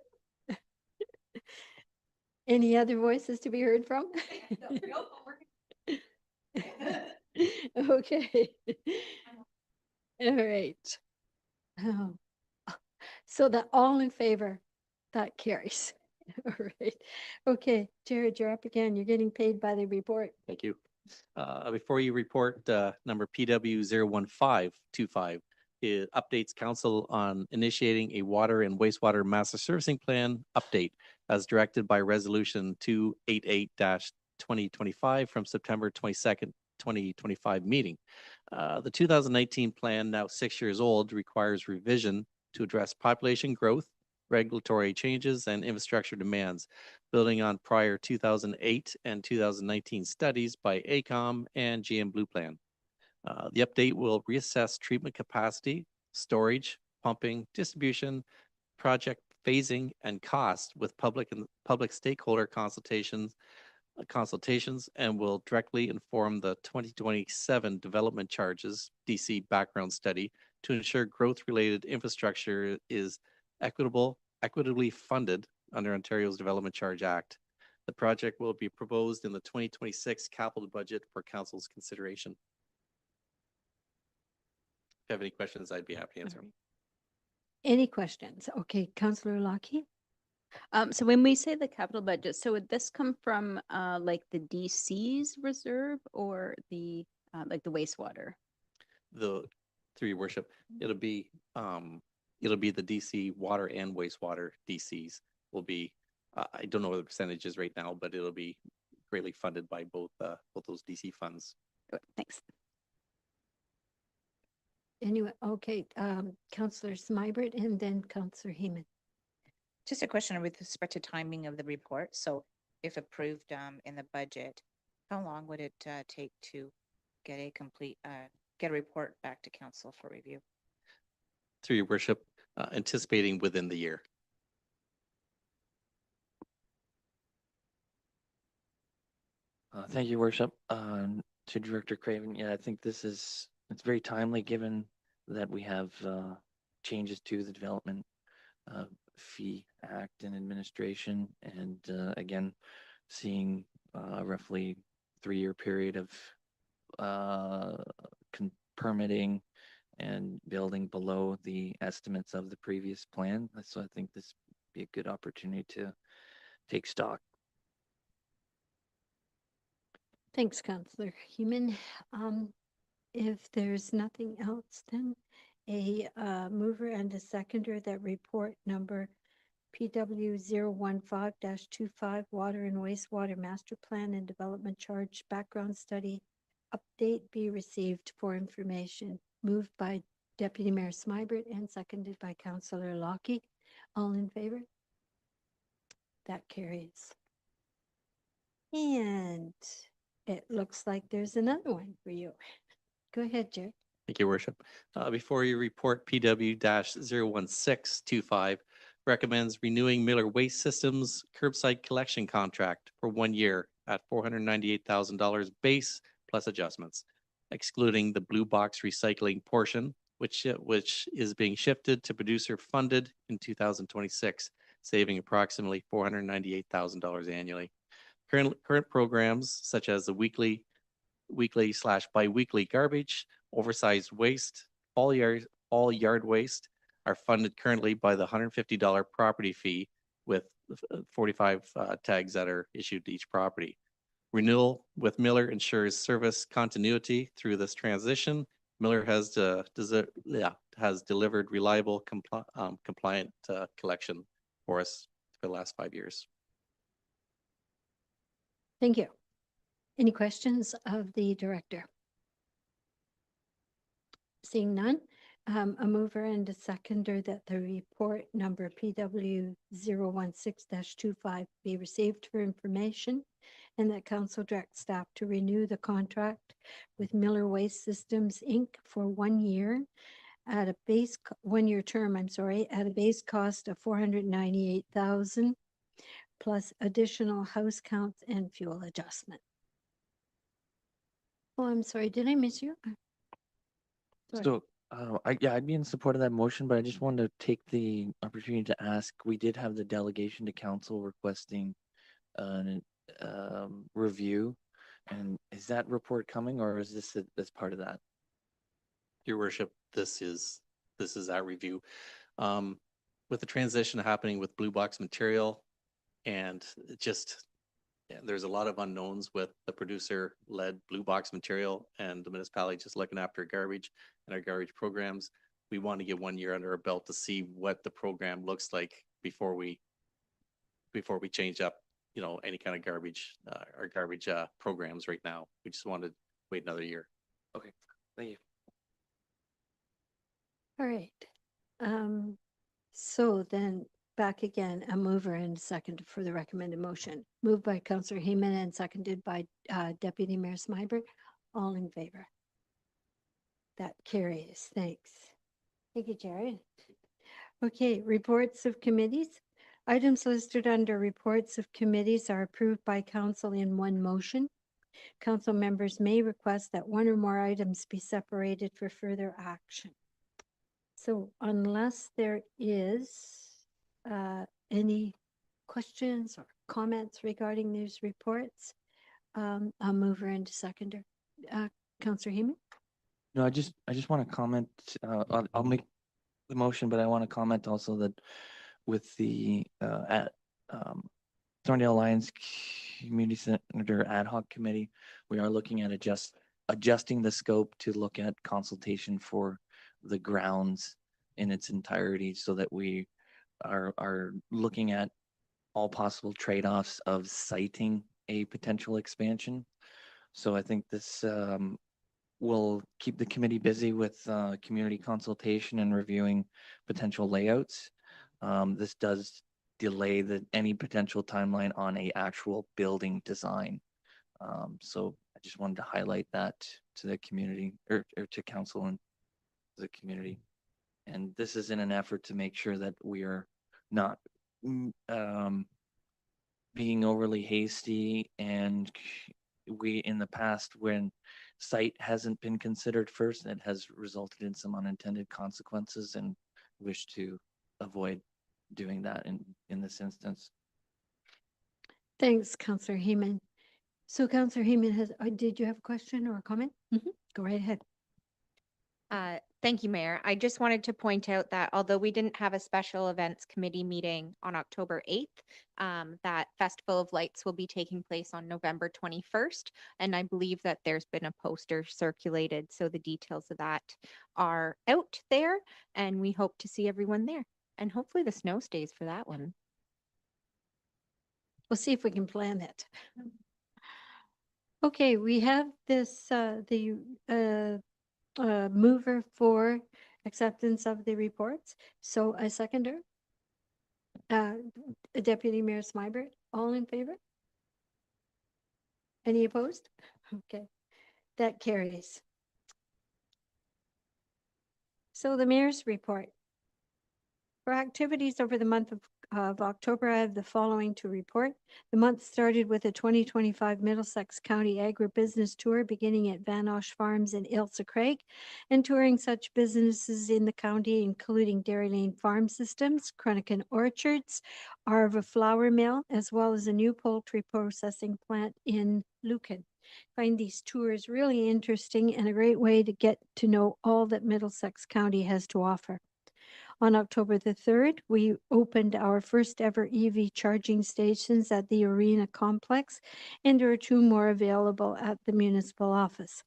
Any other voices to be heard from? Okay. All right. Oh. So that all in favor, that carries. All right. Okay, Jared, you're up again. You're getting paid by the report. Thank you. Before you report, number PW 01525, it updates council on initiating a water and wastewater master servicing plan update as directed by resolution 288-2025 from September 22nd, 2025 meeting. The 2019 plan, now 6 years old, requires revision to address population growth, regulatory changes, and infrastructure demands, building on prior 2008 and 2019 studies by ACOM and GM Blue Plan. The update will reassess treatment capacity, storage, pumping, distribution, project phasing, and cost with public stakeholder consultations, and will directly inform the 2027 development charges DC background study to ensure growth-related infrastructure is equitably funded under Ontario's Development Charge Act. The project will be proposed in the 2026 capital budget for council's consideration. If you have any questions, I'd be happy to answer them. Any questions? Okay, Councillor Lockheed. So when we say the capital budget, so would this come from like the DC's reserve or the like the wastewater? Through your worship, it'll be the DC water and wastewater DCs will be, I don't know what the percentage is right now, but it'll be greatly funded by both those DC funds. Okay, thanks. Anyway, okay, Councillor Smybert and then Councillor Heeman. Just a question with respect to timing of the report. So if approved in the budget, how long would it take to get a complete, get a report back to council for review? Through your worship, anticipating within the year. Thank you, worship. To Director Craven, yeah, I think it's very timely given that we have changes to the development fee act and administration, and again, seeing roughly 3-year period of permitting and building below the estimates of the previous plan. So I think this would be a good opportunity to take stock. Thanks, Councillor Heeman. If there's nothing else, then a mover and a seconder that report number PW 015-25 Water and Wastewater Master Plan and Development Charge Background Study update be received for information. Moved by Deputy Mayor Smybert and seconded by Councillor Lockheed. All in favor? That carries. And it looks like there's another one for you. Go ahead, Jared. Thank you, worship. Before you report PW-01625 recommends renewing Miller Waste Systems curbside collection contract for 1 year at $498,000 base plus adjustments, excluding the blue box recycling portion, which is being shifted to producer funded in 2026, saving approximately $498,000 annually. Current programs such as the weekly/bi-weekly garbage, oversized waste, all yard waste are funded currently by the $150 property fee with 45 tags that are issued to each property. Renewal with Miller ensures service continuity through this transition. Miller has delivered reliable, compliant collection for us for the last 5 years. Thank you. Any questions of the director? Seeing none, a mover and a seconder that the report number PW 016-25 be received for information and that council direct staff to renew the contract with Miller Waste Systems, Inc. for 1 year at a base, 1 year term, at a base cost of $498,000 plus additional house counts and fuel adjustment. Oh, I'm sorry, did I miss you? Sorry. So, I'd be in support of that motion, but I just wanted to take the opportunity to ask, we did have the delegation to council requesting an review. And is that report coming, or is this as part of that? Your worship, this is our review. With the transition happening with blue box material and it just, yeah, there's a lot of unknowns with the producer-led blue box material and the municipality just looking after garbage and our garbage programs. We want to get 1 year under our belt to see what the program looks like before we change up, any kind of garbage, our garbage programs right now. We just wanted to wait another year. Okay, thank you. All right. So then back again, a mover and second for the recommended motion. Moved by Councillor Heeman and seconded by Deputy Mayor Smyberg. All in favor? That carries. Thanks. Thank you, Jared. Okay, reports of committees. Items listed under reports of committees are approved by council in one motion. Council members may request that one or more items be separated for further action. So unless there is any questions or comments regarding these reports, I'll move her into seconder. Councillor Heeman? No, I just want to comment, I'll make the motion, but I want to comment also that with the Thorndale Alliance Community Center Ad Hoc Committee, we are looking at adjusting the scope to look at consultation for the grounds in its entirety, so that we are looking at all possible trade-offs of siting a potential expansion. So I think this will keep the committee busy with community consultation and reviewing potential layouts. This does delay any potential timeline on a actual building design. So I just wanted to highlight that to the community or to council and the community. And this is in an effort to make sure that we are not being overly hasty, and we in the past, when site hasn't been considered first, it has resulted in some unintended consequences, and wish to avoid doing that in this instance. Thanks, Councillor Heeman. So Councillor Heeman did you have a question or a comment? Go right ahead. Thank you, Mayor. I just wanted to point out that although we didn't have a special events committee meeting on October 8th, that Festival of Lights will be taking place on November 21st. And I believe that there's been a poster circulated, so the details of that are out there, and we hope to see everyone there. And hopefully the snow stays for that one. We'll see if we can plan it. Okay, we have this, mover for acceptance of the reports. So a seconder, Deputy Mayor Smyberg, all in favor? Any opposed? Okay, that carries. So the mayor's report. For activities over the month of October, I have the following to report. The month started with a 2025 Middlesex County Agribusiness Tour beginning at Van Osh Farms in Ailsa Craig and touring such businesses in the county, including Dairy Lane Farm Systems, Cronican Orchards, Arva Flour Mill, as well as a new poultry processing plant in Lucan. Find these tours really interesting and a great way to get to know all that Middlesex County has to offer. On October the 3rd, we opened our first ever EV charging stations at the Arena Complex, and there are 2 more available at the municipal office.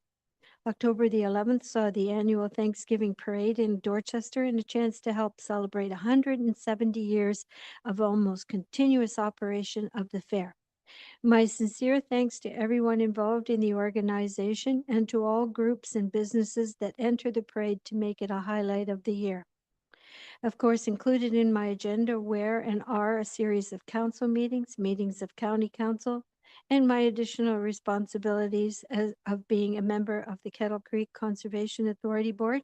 October the 11th saw the annual Thanksgiving Parade in Dorchester and a chance to help celebrate 170 years of almost continuous operation of the fair. My sincere thanks to everyone involved in the organization and to all groups and businesses that enter the parade to make it a highlight of the year. Of course, included in my agenda were and are a series of council meetings, meetings of county council, and my additional responsibilities of being a member of the Kettle Creek Conservation Authority Board,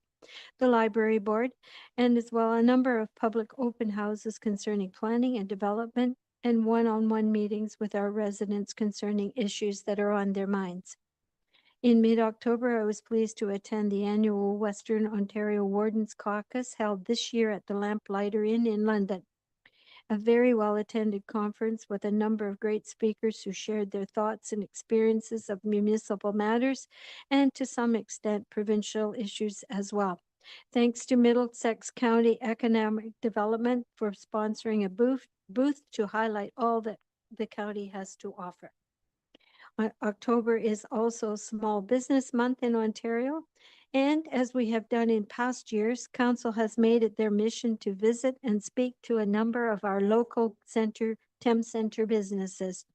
the Library Board, and as well a number of public open houses concerning planning and development, and one-on-one meetings with our residents concerning issues that are on their minds. In mid-October, I was pleased to attend the annual Western Ontario Wardens Caucus held this year at the Lamplighter Inn in London. A very well-attended conference with a number of great speakers who shared their thoughts and experiences of municipal matters and to some extent provincial issues as well. Thanks to Middlesex County Economic Development for sponsoring a booth to highlight all that the county has to offer. October is also Small Business Month in Ontario. And as we have done in past years, Council has made it their mission to visit and speak to a number of our local Thames Centre businesses.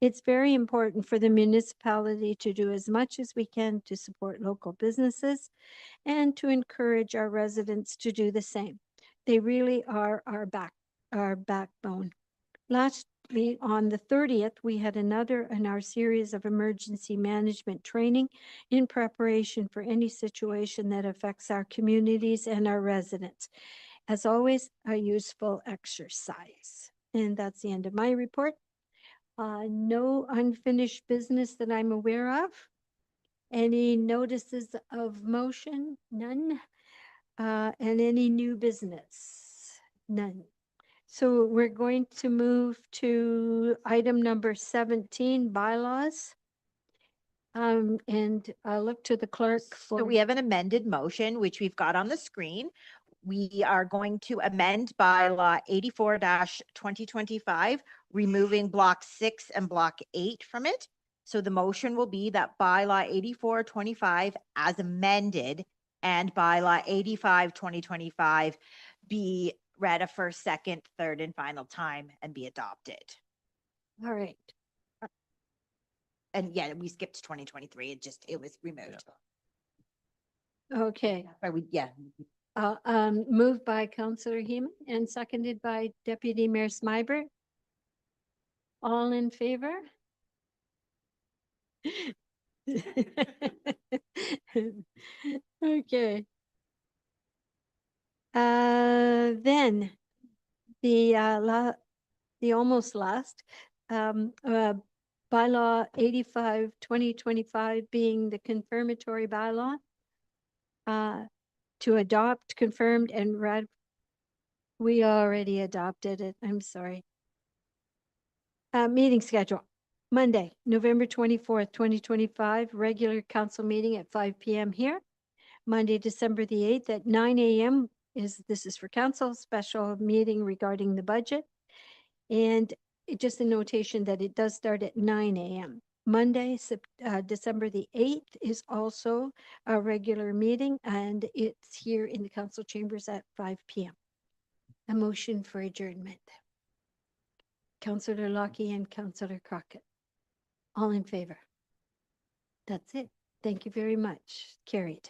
It's very important for the municipality to do as much as we can to support local businesses and to encourage our residents to do the same. They really are our backbone. Lastly, on the 30th, we had another in our series of emergency management training in preparation for any situation that affects our communities and our residents. As always, a useful exercise. And that's the end of my report. No unfinished business that I'm aware of. Any notices of motion? None. And any new business? None. So we're going to move to item number 17, bylaws. And I'll look to the clerk for. So we have an amended motion, which we've got on the screen. We are going to amend bylaw 84-2025, removing block 6 and block 8 from it. So the motion will be that bylaw 84-25 as amended and bylaw 85-2025 be read a first, second, third, and final time and be adopted. All right. And yeah, we skipped 2023. It was removed. Okay. But Moved by Councillor Heeman and seconded by Deputy Mayor Smybert. All in favor? Okay. Then the almost last bylaw 85-2025 being the confirmatory bylaw to adopt, confirmed, and we already adopted it. I'm sorry. Meeting schedule. Monday, November 24th, 2025, regular council meeting at 5 p.m. here. Monday, December the 8th at 9 a.m. This is for council, special meeting regarding the budget. And just a notation that it does start at 9 a.m. Monday, December the 8th is also a regular meeting and it's here in the council chambers at 5 p.m. A motion for adjournment. Councillor Lockie and Councillor Crockett. All in favor? That's it. Thank you very much. Carried.